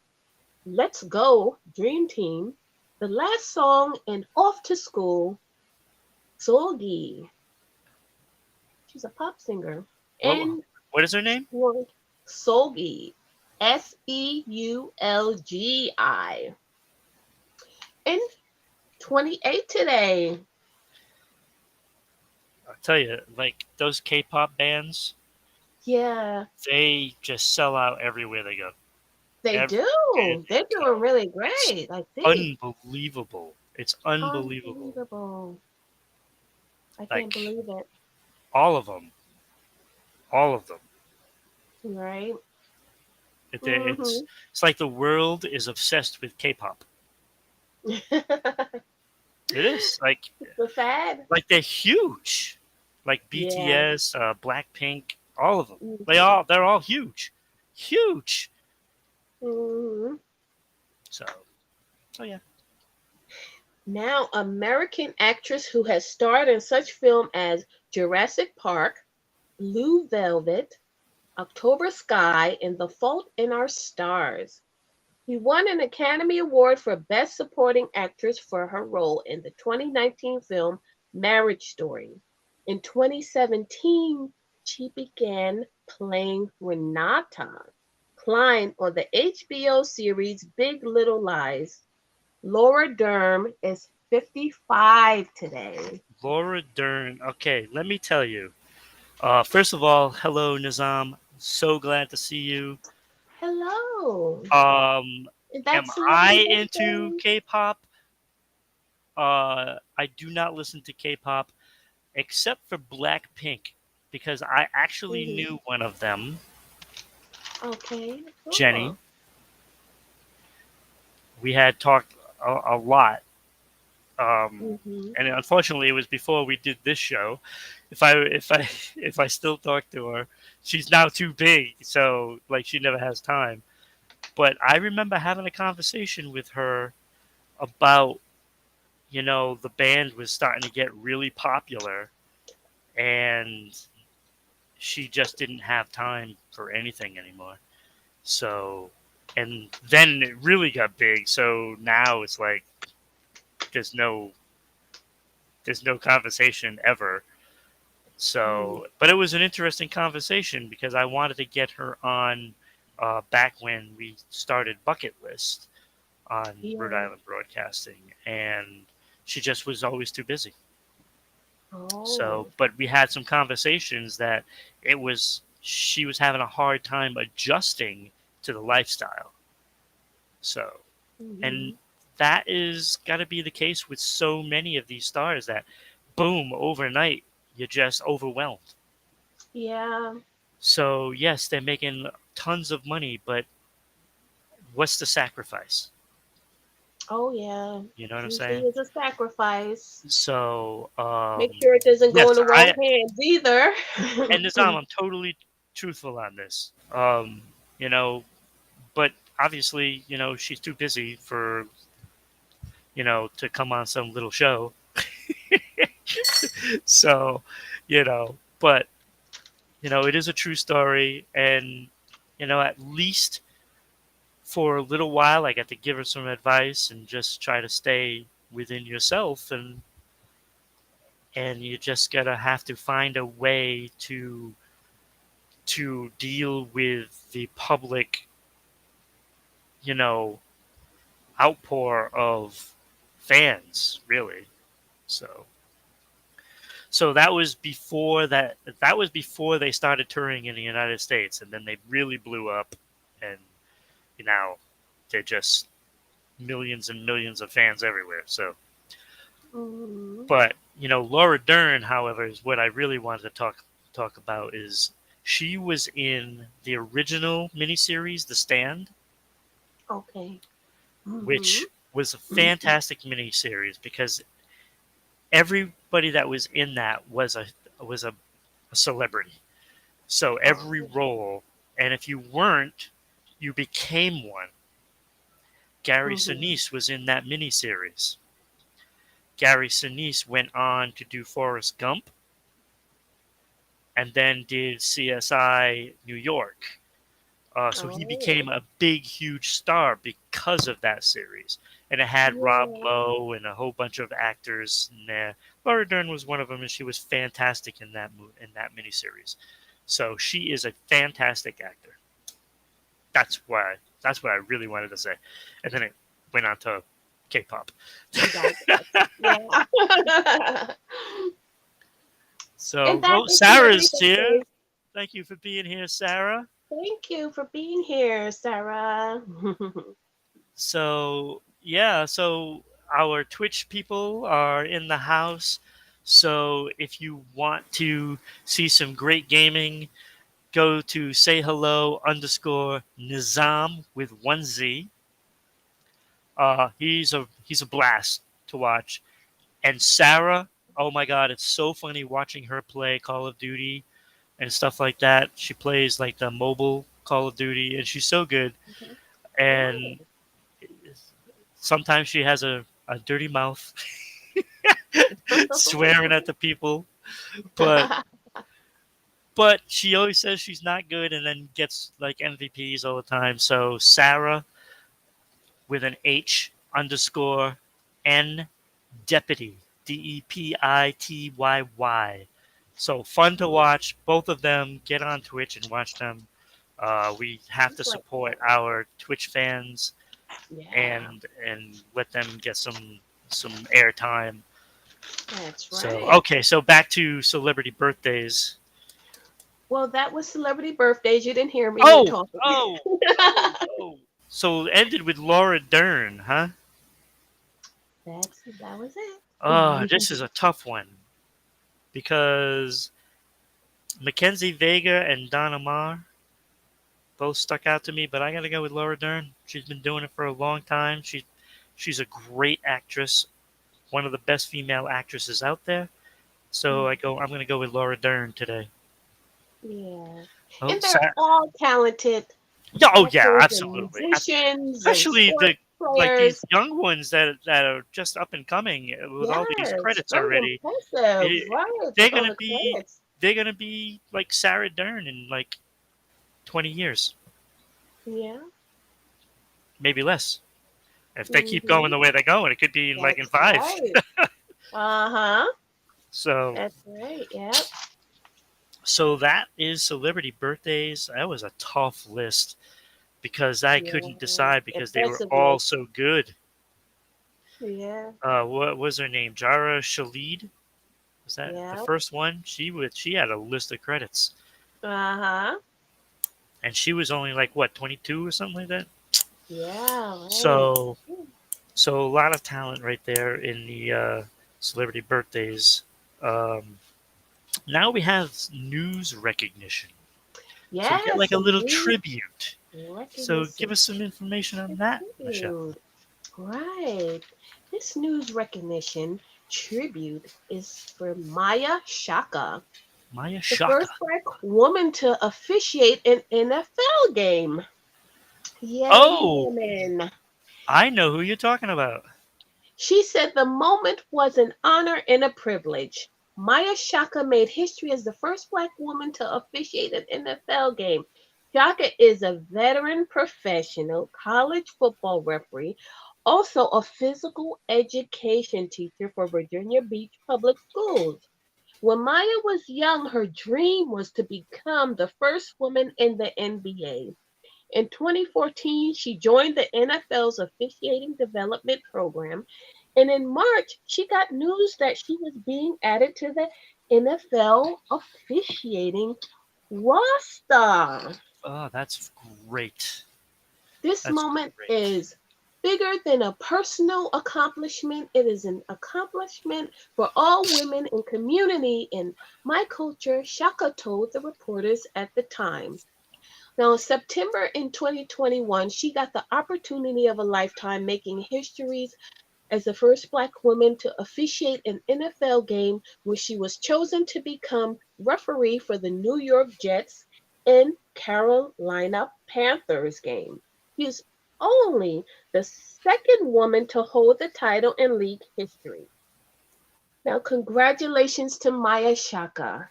Let's Go, Dream Team, The Last Song, and Off to School. Solgi, she's a pop singer, What and what is her name? Solgi, Seulgi, and 28 today. tell you, like those K-pop bands, Yeah, they just sell out everywhere they go. they Everywhere do. they They're doing go, really it's great. I see. unbelievable. It's unbelievable. Unbelievable. I can't Like believe it. all of them, all of them. Right? It's Mm-hmm. it's like the world is obsessed with K-pop. It is The fad? like they're huge, like Yeah. BTS, Blackpink, all of them. Mm-hmm. They're all huge, huge. Mm-hmm. So yeah. Now, American actress who has starred in such film as Jurassic Park, Blue Velvet, October Sky, and The Fault in Our Stars. He won an Academy Award for Best Supporting Actress for her role in the 2019 film Marriage Story. In 2017, she began playing Renata Klein on the HBO series Big Little Lies. Laura Dern is 55 today. Laura Dern. Okay, let me tell you. First of all, hello Nizam. So glad to see you. Hello. Um, Is am that I celebrity into birthday? K-pop? I do not listen to K-pop except for Blackpink because I actually Hmm. knew one of them, Okay. Jenny. Cool. We had talked a lot, Hmm. and unfortunately, it was before we did this show. If I still talk to her, she's now too big, so like she never has time. But I remember having a conversation with her about the band was starting to get really popular, and she just didn't have time for anything anymore. So, and then it really got big. So now it's like there's no there's no conversation ever. Mm. So, but it was an interesting conversation because I wanted to get her on back when we started Bucket List on Rhode Yeah. Island Broadcasting, and she just was always too busy. So, Oh. but we had some conversations that she was having a hard time adjusting to the lifestyle. So, and Hmm. that is got to be the case with so many of these stars that boom overnight you're just overwhelmed. Yeah. So yes, they're making tons of money, but what's the sacrifice? Oh, yeah. You know what I'm Usually saying? is a sacrifice. So Make sure it doesn't go yes, in the wrong I hands either. and Nizam, I'm totally truthful on this. You know, but obviously, she's too busy for to come on some little show. So, but it is a true story, and at least for a little while, I got to give her some advice and just try to stay within yourself, and you just gotta have to find a way to deal with the public, you know, outpour of fans, really. So, so that was before they started touring in the United States, and then they really blew up, and now they're just millions and millions of fans everywhere. So, Hmm. but Laura Dern, however, is what I really wanted to talk about. Is she was in the original miniseries, The Stand, Okay. Hmm. which was a fantastic miniseries because everybody that was in that was a celebrity. So every Oh. role, and if you weren't, you became one. Gary Hmm. Sinise was in that miniseries. Gary Sinise went on to do Forrest Gump and then did CSI New York. So he Oh. became a big, huge star because of that series. And it had Rob Yeah. Lowe and a whole bunch of actors in there. Laura Dern was one of them, and she was fantastic in that miniseries. So she is a fantastic actor. That's what I really wanted to say. And then it went on to K-pop. We digress. Yeah. So, And that oh, is Celebrity Sarah's here. Birthdays. Thank you for being here, Sarah. Thank you for being here, Sarah. So, yeah, so our Twitch people are in the house. So, if you want to see some great gaming, go to say hello underscore Nizam with one Z. He's a blast to watch. And Sarah, oh my god, it's so funny watching her play Call of Duty and stuff like that. She plays like the mobile Call of Duty, and she's so good. And Right. sometimes she has a dirty mouth, swearing at the people, but but she always says she's not good, and then gets like MVPs all the time. So Sarah with an H underscore N Deputy Depityyy. So fun to watch. Both of them get on Twitch and watch them. We have to Just like support that. our Twitch fans Yeah, and let them get some airtime. that's So right. okay, so back to celebrity birthdays. Well, that was celebrity birthdays. You didn't hear me. You were Oh, talking. oh, oh. So it ended with Laura Dern, huh? That was it. This is a tough one because Mackenzie Vega and Donna Marm both stuck out to me, but I gotta go with Laura Dern. She's been doing it for a long time. She's a great actress, one of the best female actresses out there. So I'm gonna go with Laura Dern today. Yeah. Oh, And they're all talented yeah, oh yeah, actors and absolutely. musicians and Especially sports these players. young ones that are just up and coming with all these Yes, credits very already. impressive, It- right? they're With all gonna the be credits. they're gonna be like Sarah Dern in like 20 years, Yeah. maybe less. If they keep going Hmm. the way they're going, it could be in like in That's five. right. Uh-huh. So That's right. Yep. so that is celebrity birthdays. That was a tough list because I couldn't Yeah. decide because they were Impressive all list. so good. Yeah. What was her name? Jara Shalid? Was that the Yeah. first one? She had a list of credits, Uh-huh. and she was only like what 22 or something like that. Yeah, right. So so a lot of talent right there in the celebrity birthdays. Um, Now we have news recognition. So we get Yes, like a some little new tribute. So give recognition. us some information on that, Michelle. Tribute. Right. This news recognition tribute is for Maya Shaka, Maya the Shaka. first Black woman to officiate an NFL game. Yay, Oh, women. I know who you're talking about. She said the moment was an honor and a privilege. Maya Shaka made history as the first Black woman to officiate an NFL game. Shaka is a veteran professional college football referee, also a physical education teacher for Virginia Beach Public Schools. When Maya was young, her dream was to become the first woman in the NBA. In 2014, she joined the NFL's officiating development program, and in March, she got news that she was being added to the NFL officiating roster. Oh, that's great. This That's moment great. is bigger than a personal accomplishment. It is an accomplishment for all women in community in my culture, Shaka told the reporters at the time. Now, in September in 2021, she got the opportunity of a lifetime making histories as the first Black woman to officiate an NFL game where she was chosen to become referee for the New York Jets and Carolina Panthers game. She is only the second woman to hold the title in league history. Now, congratulations to Maya Shaka.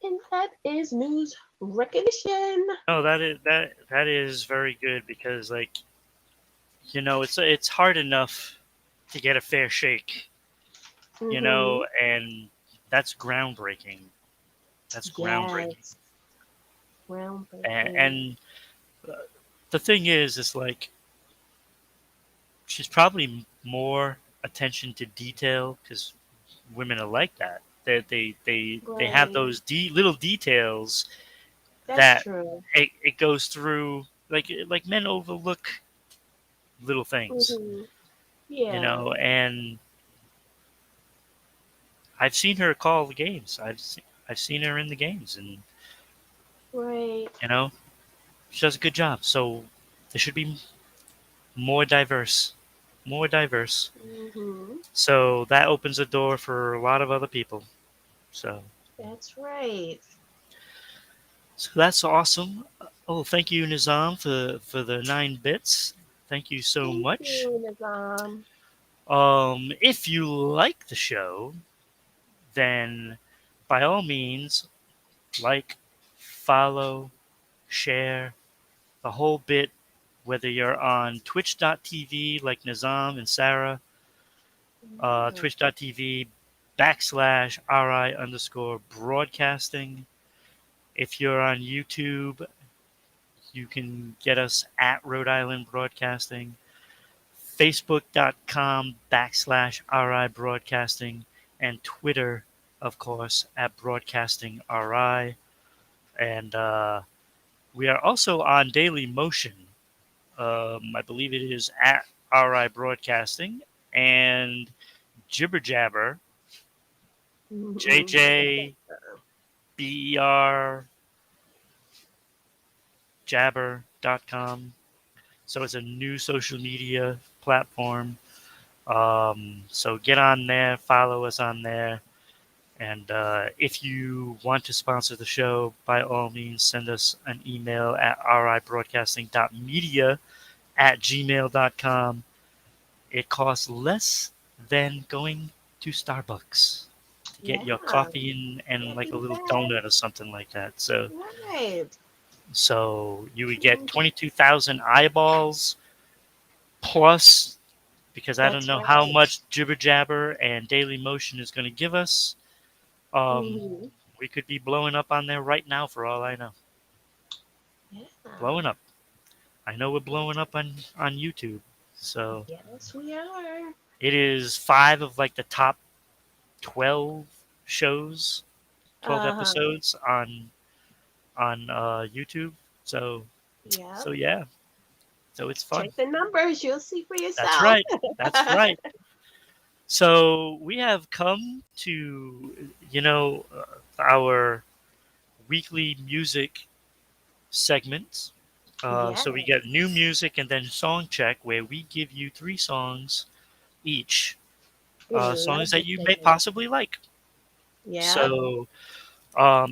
And that is news recognition. No, that is very good because it's hard enough to get a fair shake, Mm-hmm. and that's groundbreaking. That's groundbreaking. Yes, And, groundbreaking. and the thing is like she's probably more attention to detail because women are like that. They have Right. those little details That's that true. it goes through, like men overlook little things, Hmm. Yeah. and I've seen her call the games. I've seen her in the games, and Right. you know she does a good job. So there should be more diverse, more diverse. Hmm. So that opens a door for a lot of other people. So That's right. so that's awesome. Oh, thank you, Nizam, for the 9 bits. Thank you so Thank much. you, Nizam. If you like the show, then by all means, like, follow, share the whole bit, whether you're on twitch.tv like Nizam and Sarah, Yeah. twitch.tv /RI underscore broadcasting. If you're on YouTube, you can get us at Rhode Island Broadcasting, facebook.com /RI broadcasting, and Twitter, of course, at broadcasting RI. And we are also on Daily Motion. I believe it is at RI Broadcasting, and Jibber Jabber, JJBER jabber.com. So it's a new social media platform. So get on there, follow us on there. And if you want to sponsor the show, by all means, send us an email at ribroadcasting.media@gmail.com. It costs less than going to Starbucks to get Yeah. your coffee and like a Getting little that. donut or something like that. Right. So you would get Mhm. 22,000 eyeballs plus, because I don't That's know how right. much Jibber Jabber and Daily Motion is going to give us. Um, Hmm. we could be blowing up on there right now for all I know. Yeah. Blowing up. I know we're blowing up on YouTube. So Yes, we are. it is 5 of like the top 12 shows, 12 Uh-huh. episodes on YouTube. So Yep. so yeah. So it's fun. Check the numbers. You'll see for That's yourself. right. That's right. So we have come to our weekly music segment. Yes. So we get new music and then song check, where we give you 3 songs each, We love songs that this you may segment. possibly like. Yep. So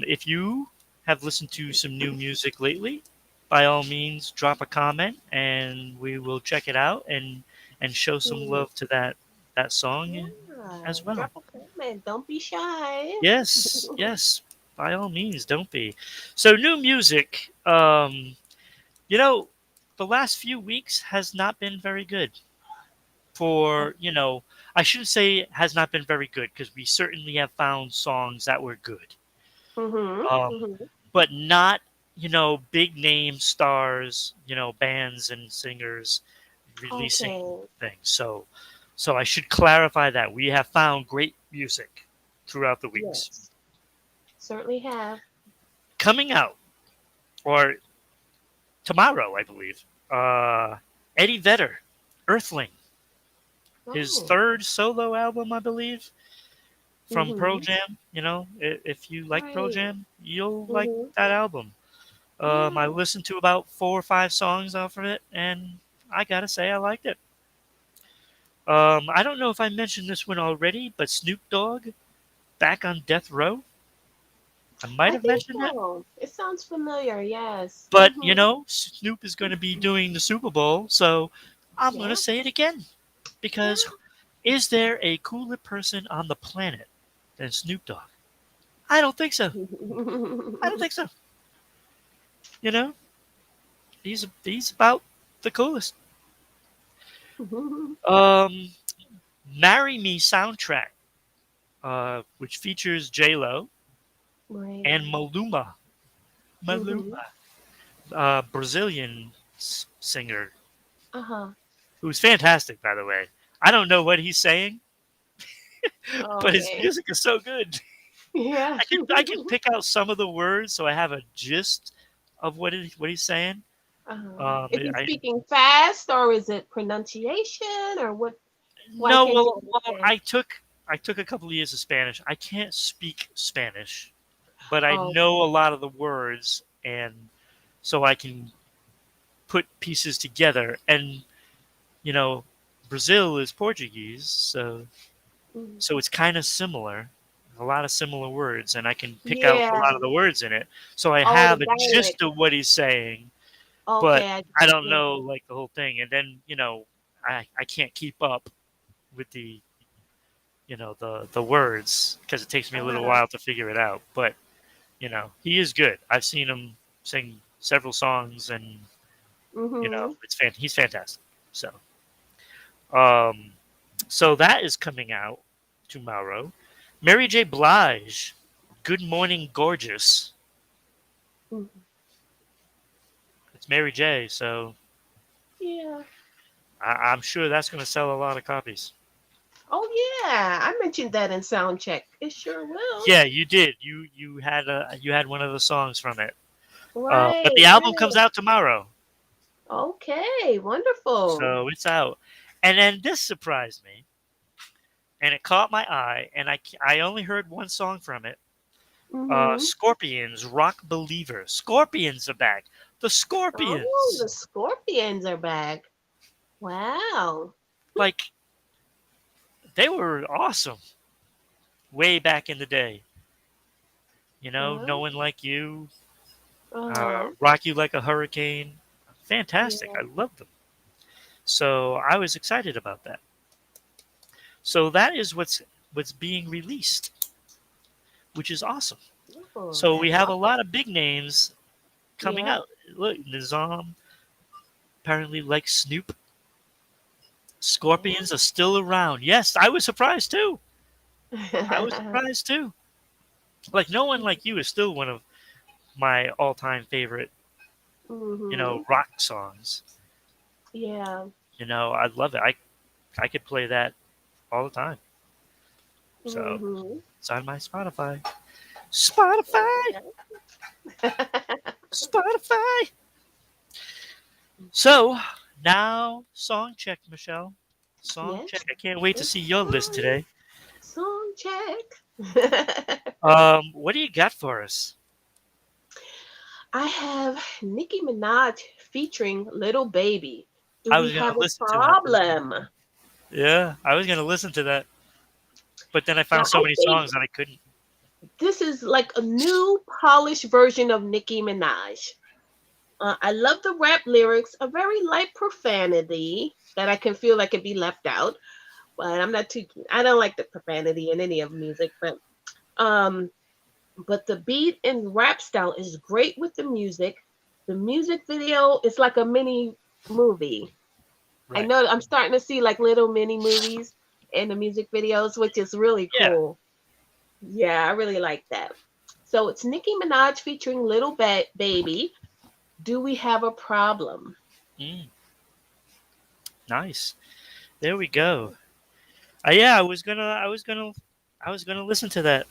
if you have listened to some new music lately, by all means, drop a comment and we will check it out and show some Mm. love to that song Yeah. as well. Drop a comment. Don't be shy. Yes, yes, by all means, don't be. So new music. You know, the last few weeks has not been very good for, I shouldn't say has not been very good, because we certainly have found songs that were good. Mm-hmm. Um, Mm-hmm. but not, big name stars, bands and singers releasing Okay. things. So I should clarify that we have found great music throughout the weeks. Yes. Certainly have. Coming out, or tomorrow, I believe, Eddie Vedder, Earthling, his Oh. third solo album, I believe, from Pearl Mm-hmm. Jam. If you like Pearl Right. Jam, you'll like Mm-hmm. that album. I Yeah. listened to about 4 or 5 songs off of it, and I gotta say I liked it. I don't know if I mentioned this one already, but Snoop Dogg back on death row. I might I have think mentioned that, so. It sounds familiar. Yes. but Mm-hmm. Snoop is going to be doing the Super Bowl, so I'm going to Yeah. say it again, because Yeah. is there a cooler person on the planet than Snoop Dogg? I don't think so. I don't think so. You know, he's about the coolest. Um, "Marry Me" soundtrack, which features J Lo Right. and Maluma. Mm-hmm. Maluma, Brazilian singer, Uh-huh. who's fantastic, by the way. I don't know what he's saying, but his Okay. music is so good. Yeah. I can pick out some of the words, so I have a gist of what he's saying. Is he I speaking fast or is it pronunciation or what? Why no, can't you well, understand? I took a couple of years of Spanish. I can't speak Spanish, but I Oh, know a lot of the words, and so I can put pieces together. And you know, Brazil is Portuguese, mhm. so it's kind of similar. A lot of similar words, and I can pick out a Yeah. lot of the words in it. So I Oh, the have a dialect. gist of what he's saying, but Okay, I don't yeah. know like the whole thing. And then I can't keep up with the words because it takes me a little Uh-huh. while to figure it out. But he is good. I've seen him sing several songs, and Mhm. he's fantastic. So um, so that is coming out tomorrow. Mary J. Blige, "Good Morning Gorgeous." Mhm. It's Mary J. So Yeah. I'm sure that's going to sell a lot of copies. Oh yeah, I mentioned that in sound check. It sure will. Yeah, you did. You had one of the songs from it. But Right, the album comes right. out tomorrow, Okay, wonderful. so it's out. And then this surprised me, and it caught my eye. And I only heard one song from it. Mhm. Scorpions, "Rock Believer." Scorpions are back. The Oh, the Scorpions, Scorpions are back. Wow. like they were awesome way back in the day. No Well, one like you. uh-huh. Rock You Like a Hurricane. Fantastic. Yeah. I loved them. So I was excited about that. So that is what's being released, which is awesome. Oh, So we that's have a awesome. lot of big names coming Yeah. out. Look, Nizam apparently likes Snoop. Scorpions are still around. Yes, I was surprised too. I was Yeah. surprised too. Like No One Like You is still one of my all-time favorite, Mhm. rock songs. Yeah. I love it. I could play that all the time. So Mhm. it's on my Spotify. Spotify, Okay. Spotify. So now, song check, Michelle. Song Yes. check. I can't wait to It's see your list time. today. Song check. What do you got for us? I have Nicki Minaj featuring Little Baby. Do I we was gonna have a listen to that. problem? Yeah, I was gonna listen to that, but then I Now, found so I many think songs that I couldn't. this is like a new polished version of Nicki Minaj. I love the rap lyrics, a very light profanity that I can feel like can be left out, but I'm not too. I don't like the profanity in any of music, um, but the beat and rap style is great with the music. The music video is like a mini movie. I Right. know I'm starting to see like little mini movies in the music videos, which is really Yeah. cool. Yeah, I really like that. So it's Nicki Minaj featuring Little Baby. Do we have a problem? Mm, nice. There we go. Yeah, I was gonna listen to that.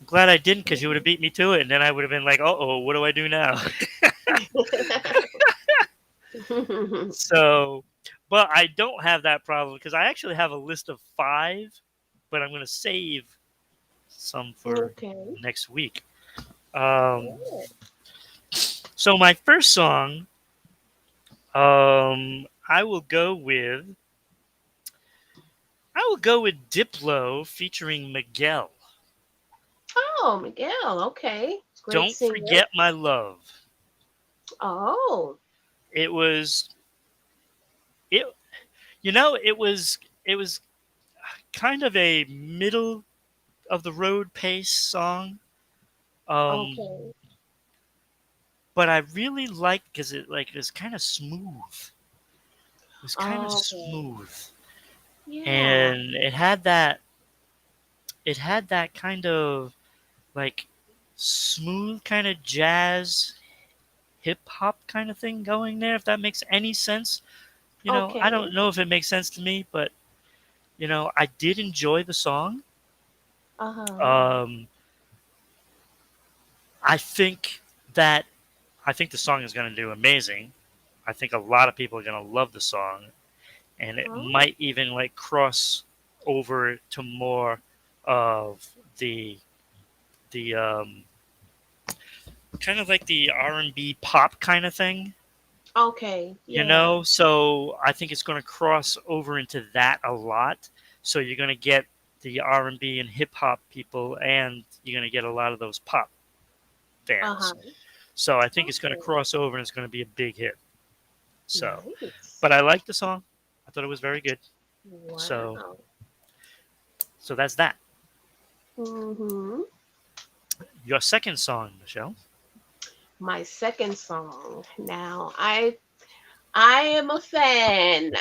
I'm glad I didn't, because you would have beat me to it, and then I would have been like, "Oh, what do I do now?" So, but I don't have that problem because I actually have a list of five, but I'm gonna save some for Okay. next week. Um, so my first song, I will go with Diplo featuring Miguel. Oh, Miguel. Okay. Great "Don't singer. Forget My Love." Oh, It was it it was kind of a middle of the road pace song. Um, okay. but I really liked because it was kind of smooth. It was kind of Okay. smooth, Yeah. and it had that kind of like smooth kind of jazz hip hop kind of thing going there. If that makes any sense, I Okay. don't know if it makes sense to me, but I did enjoy the song. Uh-huh. Um, I think that I think the song is going to do amazing. I think a lot of people are going to love the song, and it Oh. might even like cross over to more of the kind of like the R&B pop kind of thing, Okay. Yeah. So I think it's going to cross over into that a lot. So you're going to get the R&B and hip hop people, and you're going to get a lot of those pop fans. Uh-huh. So I think it's going to Okay. cross over and it's going to be a big hit. So, Nice. but I like the song. I thought it was very good. So, Wow. so that's that. Mm-hmm. Your second song, Michelle. My second song. Now, I am a fan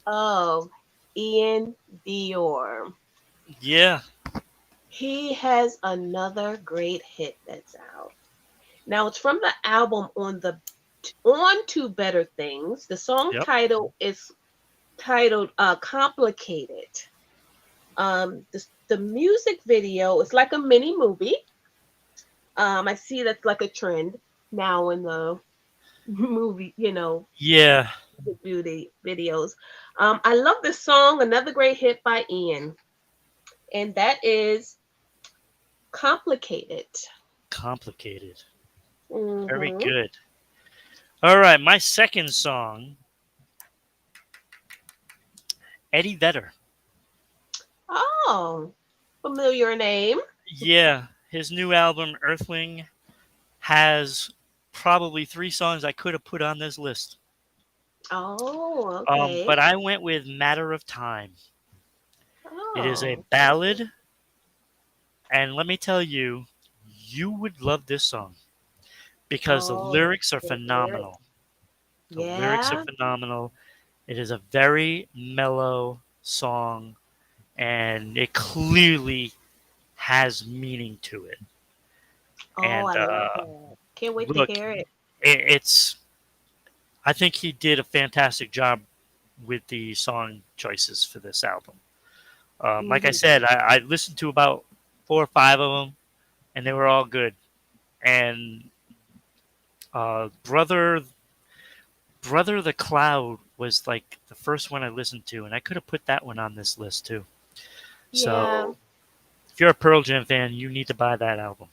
of Ian Dior. Yeah. He has another great hit that's out. Now it's from the album On to Better Things. The song Yep. title is titled Complicated. The music video is like a mini movie. I see that's like a trend now in the movie, Yeah. the beauty videos. I love this song, another great hit by Ian, and that is Complicated. Complicated. Very Hmm. good. All right. My second song, Eddie Vedder. Oh, familiar name. Yeah. His new album, Earthling, has probably three songs I could have put on this list. Oh, okay. But I went with Matter of Time. It is a Oh, okay. ballad, and let me tell you, you would love this song because the Oh, lyrics are good lyrics. phenomenal. The lyrics are Yeah. phenomenal. It is a very mellow song, and it clearly has meaning to it. Oh, And I love that. Can't wait to look, hear it. it's. I think he did a fantastic job with the song choices for this album. Like I Hmm. said, I listened to about four or five of them, and they were all good. And Brother the Cloud was like the first one I listened to, and I could have put that one on this list too. Yeah. So if you're a Pearl Jam fan, you need to buy that album.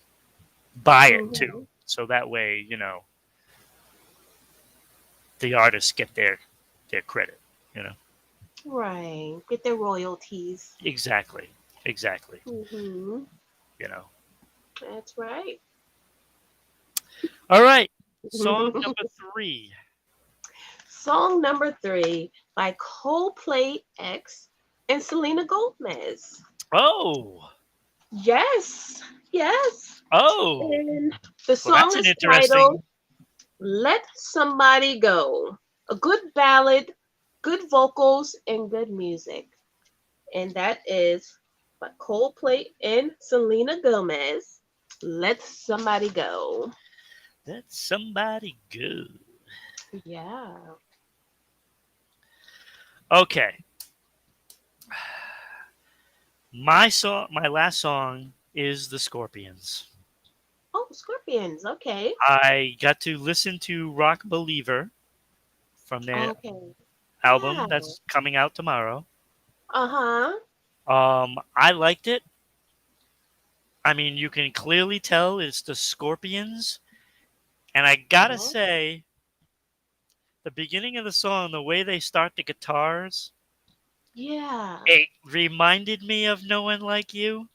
Buy it too, Hmm. so that way the artists get their credit. You know Right. Get their royalties. exactly, exactly. Hmm. You know. That's right. All right, song number three. Song number three by Coldplay X and Selena Gomez. Oh, Yes. Yes. oh. And the Well, song that's an is titled interesting. Let Somebody Go. A good ballad, good vocals, and good music. And that is by Coldplay and Selena Gomez. Let Somebody Go. Let somebody go. Yeah. Okay, my last song is the Scorpions. Oh, Scorpions. Okay. I got to listen to Rock Believer from their Okay. album Yeah. that's coming out tomorrow. Uh-huh. I liked it. I mean, you can clearly tell it's the Scorpions, and I gotta Uh-huh. say, the beginning of the song, the way they start the guitars, Yeah. it reminded me of No One Like You,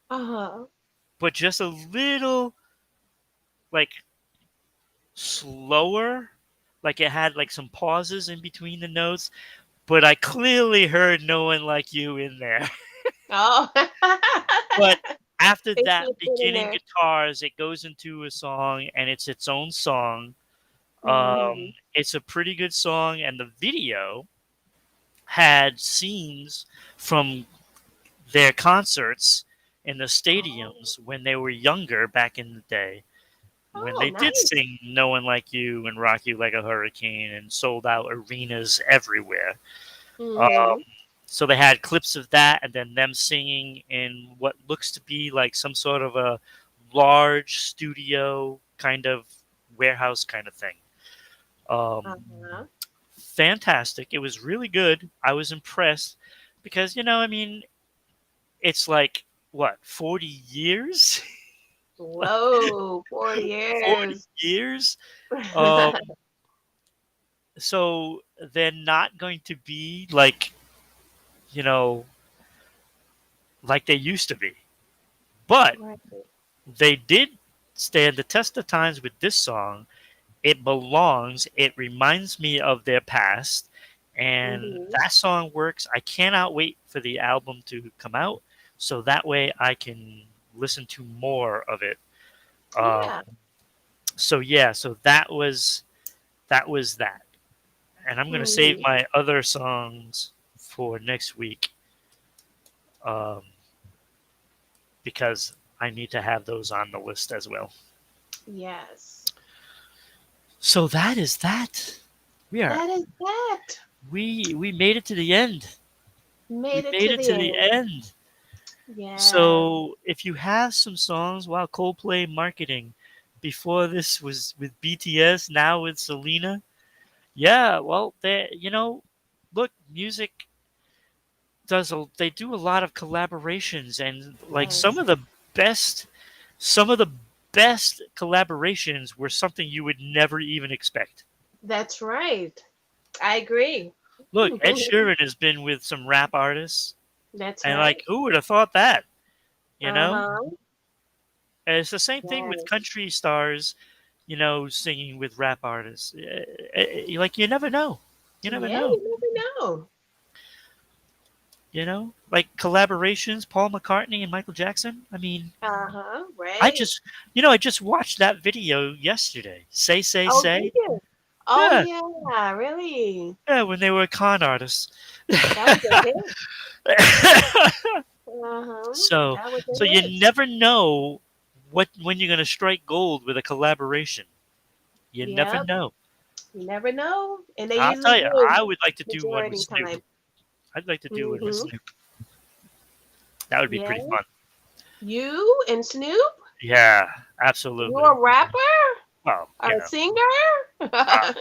Uh-huh. but just a little like slower. Like it had like some pauses in between the notes, but I clearly heard No One Like You in there. Oh. But after They that slipped it in beginning there. guitars, it goes into a song and it's its own song. Mm-hmm. It's a pretty good song, and the video had scenes from their concerts in the Oh. stadiums when they were younger back in the day, when Oh, they did nice. sing No One Like You and Rock You Like a Hurricane and sold out arenas everywhere. Um, Mm-hmm. So they had clips of that, and then them singing in what looks to be like some sort of a large studio kind of warehouse kind of thing. Um, Uh-huh. Fantastic. It was really good. I was impressed because I mean, it's like what 40 years, Whoa, 40 40 years. years. Um, so they're not going to be you know like they used to be, but Right. they did stand the test of times with this song. It belongs. It reminds me of their past, and Mm-hmm. that song works. I cannot wait for the album to come out, so that way I can listen to more of it. Um, Yeah. so yeah, so that was that, and I'm gonna save Mm-hmm. my other songs for next week, um, because I need to have those on the list as well. Yes. So that is that. We are That is that. we made it to the end. We Made it made to it the to the end. end. Yeah. So if you have some songs while Coldplay marketing before this was with BTS, now with Selena, yeah, well, look, music they do a lot of collaborations, and like Yes. best some of the best collaborations were something you would never even expect. That's right. I agree. Look, Ed Sheeran has been with some rap artists, That's and right. like, who would have thought that? You know, Uh-huh. and it's the same thing with Yes. country stars, singing with rap artists. Like, you never know. You never Yeah, know. you never know. Like collaborations, Paul McCartney and Michael Jackson. I mean, Uh-huh. I Right. just, I just watched that video yesterday. Say, say, Oh, did say. you? Oh, Yeah, yeah. Really? yeah, when they were con artists. That was a hit. Uh-huh. so, That was so a hit. you never know when you're gonna strike gold with a collaboration. You never Yep. know. You never know. And they I'll usually tell you, do I would like to do one with majority Snoop. time. I'd like to do one with Mm-hmm. Snoop. That would be Yeah. pretty fun. You and Snoop? Yeah, You absolutely. a rapper? Well, A singer? uh,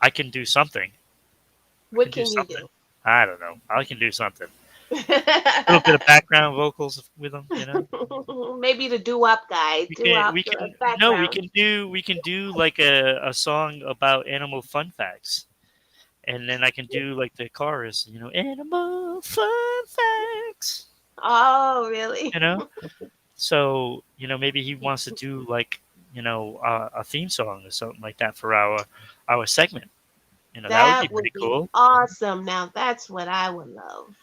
I can do something. I What can do can you something. do? I don't know. I can do something. A little bit of background vocals with them. Maybe the doo-wop guy, We can, doo-wop we can, no, background. we can do like a song about animal fun facts, and then I can do like the chorus. Animal fun facts. Oh, really? You know, so maybe he wants to do like a theme song or something like that for our segment. That would be That pretty would be cool. awesome. Now that's what I would love.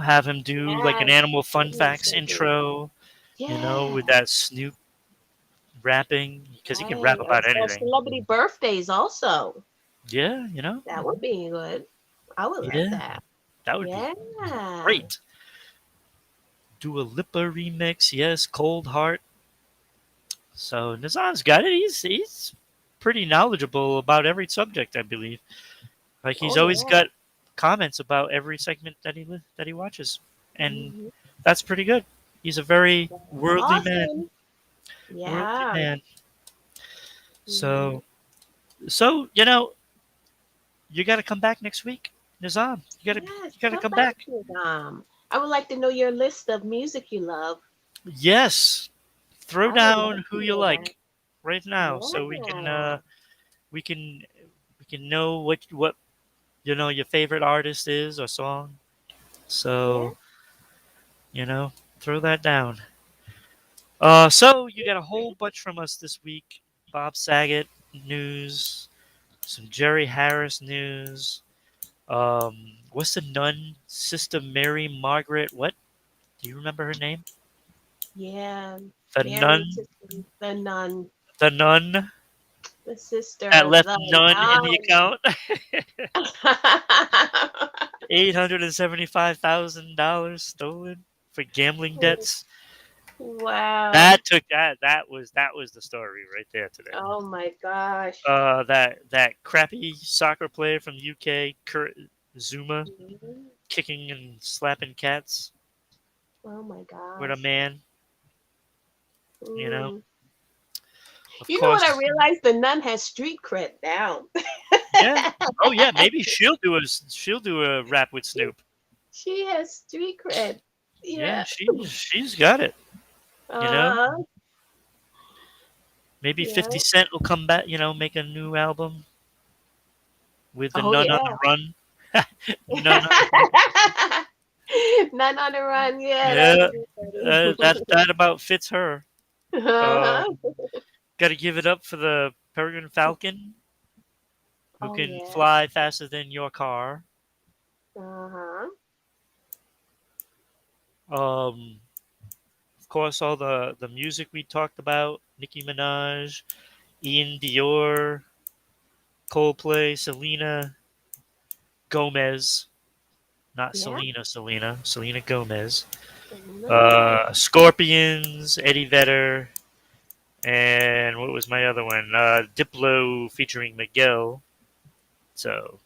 Have him do like an Yes. animal fun Really facts something. intro. Yeah. With that Snoop rapping because he can Right. rap about Or anything. celebrity birthdays also. Yeah, That would be good. I would love yeah, that. that would be Yeah. great. Do a Lipa remix, yes, Cold Heart. So Nazan's got it. He's pretty knowledgeable about every subject, I believe. Like Oh, he's always yeah. got comments about every segment that he watches, and Mhm. that's pretty good. He's a very worldly man. Awesome. Worldly Yeah. man. Mhm. So you got to come back next week, Nazan. Yes. You got to Come come back, back. Madame. I would like to know your list of music you love. Yes, throw I would love down who to you know that. like right now, so Yeah. we can we can know what your favorite artist is or song. Yeah. So throw that down. So you got a whole bunch from us this week. Bob Saget news, some Jerry Harris news. What's the nun? Sister Mary Margaret. What? Do you remember her name? Yeah. The Mary, nun. the nun, The nun the sister, that left the none in the nun. account. $875,000 stolen for gambling debts. Wow. That was the story right there today. Oh my gosh. That crappy soccer player from the UK, Kurt Zuma. kicking and slapping cats Oh my with a gosh. man. You know, Mm. of You know what I course. realized? The nun has street cred now. Yeah. Oh yeah. Maybe she'll do a rap with Snoop. She has street cred. Yeah, Yeah. she's got it. You know, Uh-huh. maybe Yeah. 50 Cent will come back. Make a new album with the Oh Nun on yeah. the Run. Nun on the Run. None on the run. Yeah, that's Yeah, good. that about fits her. Uh-huh. Got to give it up for the Peregrine Falcon, who Oh can yeah. fly faster than your car. Uh-huh. Um, of course, all the music we talked about: Nicki Minaj, Ian Dior, Coldplay, Selena Gomez, not Yeah. Selena Gomez, Selena Gomez. Scorpions, Eddie Vedder, and what was my other one? Diplo featuring Miguel. So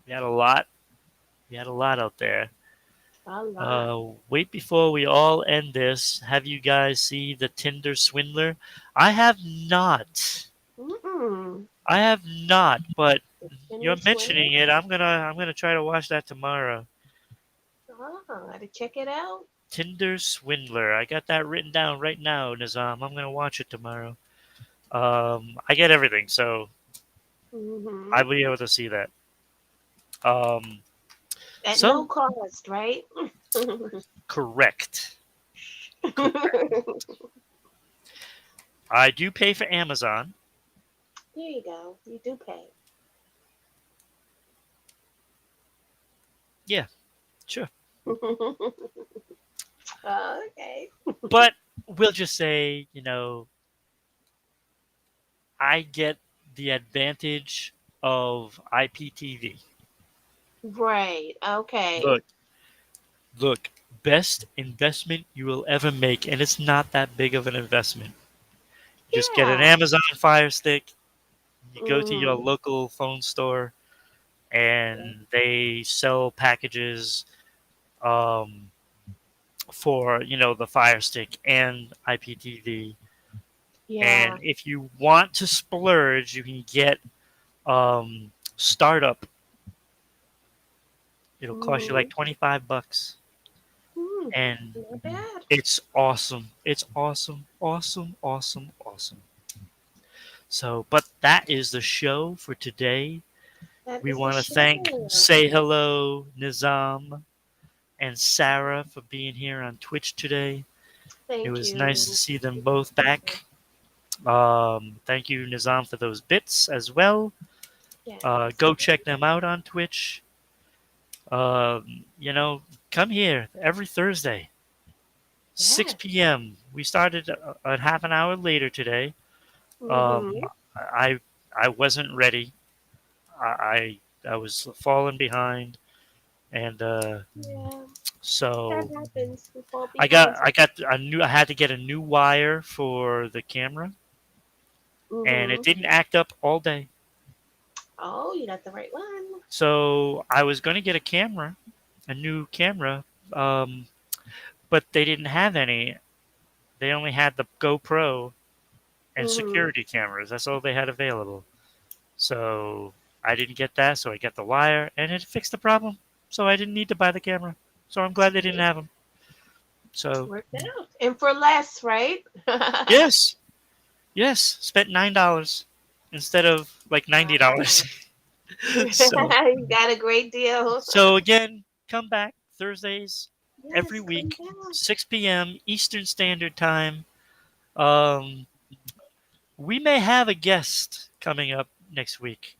we had a lot. We had a lot out there. A lot. Wait before we all end this. Have you guys see the Tinder Swindler? I have not. Mm-mm. I have not, but Tinder you're Swindler. mentioning it. I'm gonna try to watch that tomorrow. Oh, gotta check it out. Tinder Swindler. I got that written down right now, Nizam. I'm gonna watch it tomorrow. I get everything, so Mm-hmm. I'll be able to see that. Um, At no so cost, right? correct, correct. I do pay for Amazon. There you go. You do pay. Yeah, sure. Okay. But we'll just say, I get the advantage of IPTV. Right. Okay. Look, look, best investment you will ever make, and it's not that big of an investment. Just get an Yeah. Amazon Fire Stick. You go to your Mm-hmm. local phone store, and they sell packages um, for the Fire Stick and IPTV. And Yeah. if you want to splurge, you can get Startup. It'll cost you Mm-hmm. like $25, Mm, and not bad. it's awesome. It's awesome, awesome, awesome, awesome. So, but that is the show for today. That We is the want to thank show. Say Hello, Nizam, and Sarah for being here on Twitch today. It Thank was nice to you. see them both back. Thank you, Nizam, for those bits as well. Yes. Go check them out on Twitch. Come here every Thursday, Yes. 6 p.m. We started a half an hour later today. Um, Mm-hmm. I I wasn't ready. I was falling behind, and Yeah. That so happens. We fall I got behind. I got a new. I had to get a new wire for the camera, and it Mm-hmm. didn't act up all day. Oh, you got the right one. So I was going to get a new camera, um, but they didn't have any. They only had the GoPro and Mm-hmm. security cameras. That's all they had available. So I didn't get that. So I got the wire, and it fixed the problem. So I didn't need to buy the camera. So I'm glad they didn't See? have them. So Worked out. And for less, right? yes, yes, spent $9 instead of like $90. Wow. so You got a great deal. so again, come back Thursdays every Yes, come week, back. 6 p.m. Eastern Standard Time. Um, we may have a guest coming up next week.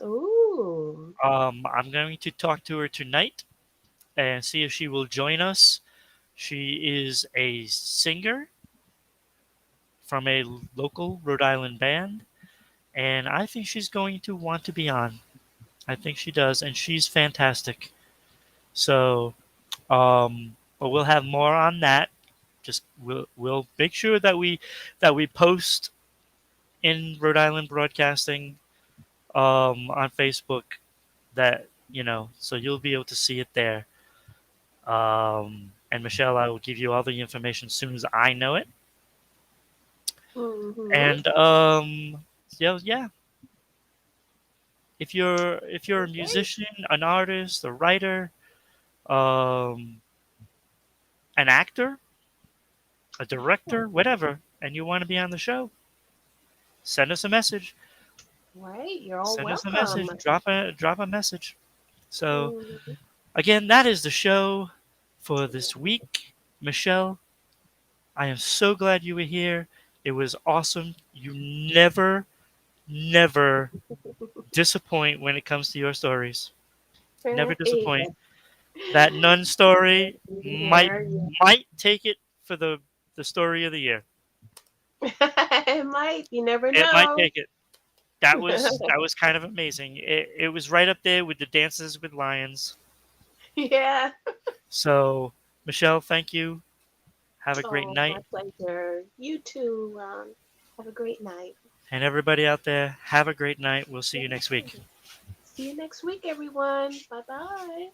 Ooh. I'm going to talk to her tonight and see if she will join us. She is a singer from a local Rhode Island band, and I think she's going to want to be on. I think she does, and she's fantastic. So, but we'll have more on that. Just we'll make sure that we post in Rhode Island Broadcasting on Facebook, that so you'll be able to see it there. And Michelle, I will give you all the information as soon as I know it. Mm-hmm. And yeah, if you're a Okay. musician, an artist, a writer, um, an actor, a director, whatever, and you want to be on the show, send us a message. Right. You're all Send us a welcome. message. Drop a message. So Mm-hmm. again, that is the show for this week. Michelle, I am so glad you were here. It was awesome. You never disappoint when it comes to your stories. Never Right. disappoint. That nun story might Here. might take it for the story of the year. It might. You never It might know. take it. That was kind of amazing. It was right up there with the dances with lions. Yeah. So Michelle, thank you. Have a great Oh, my night. pleasure. You too, Ron. Have a great night. And everybody out there, have a great night. We'll see you next week. See you next week, everyone. Bye bye.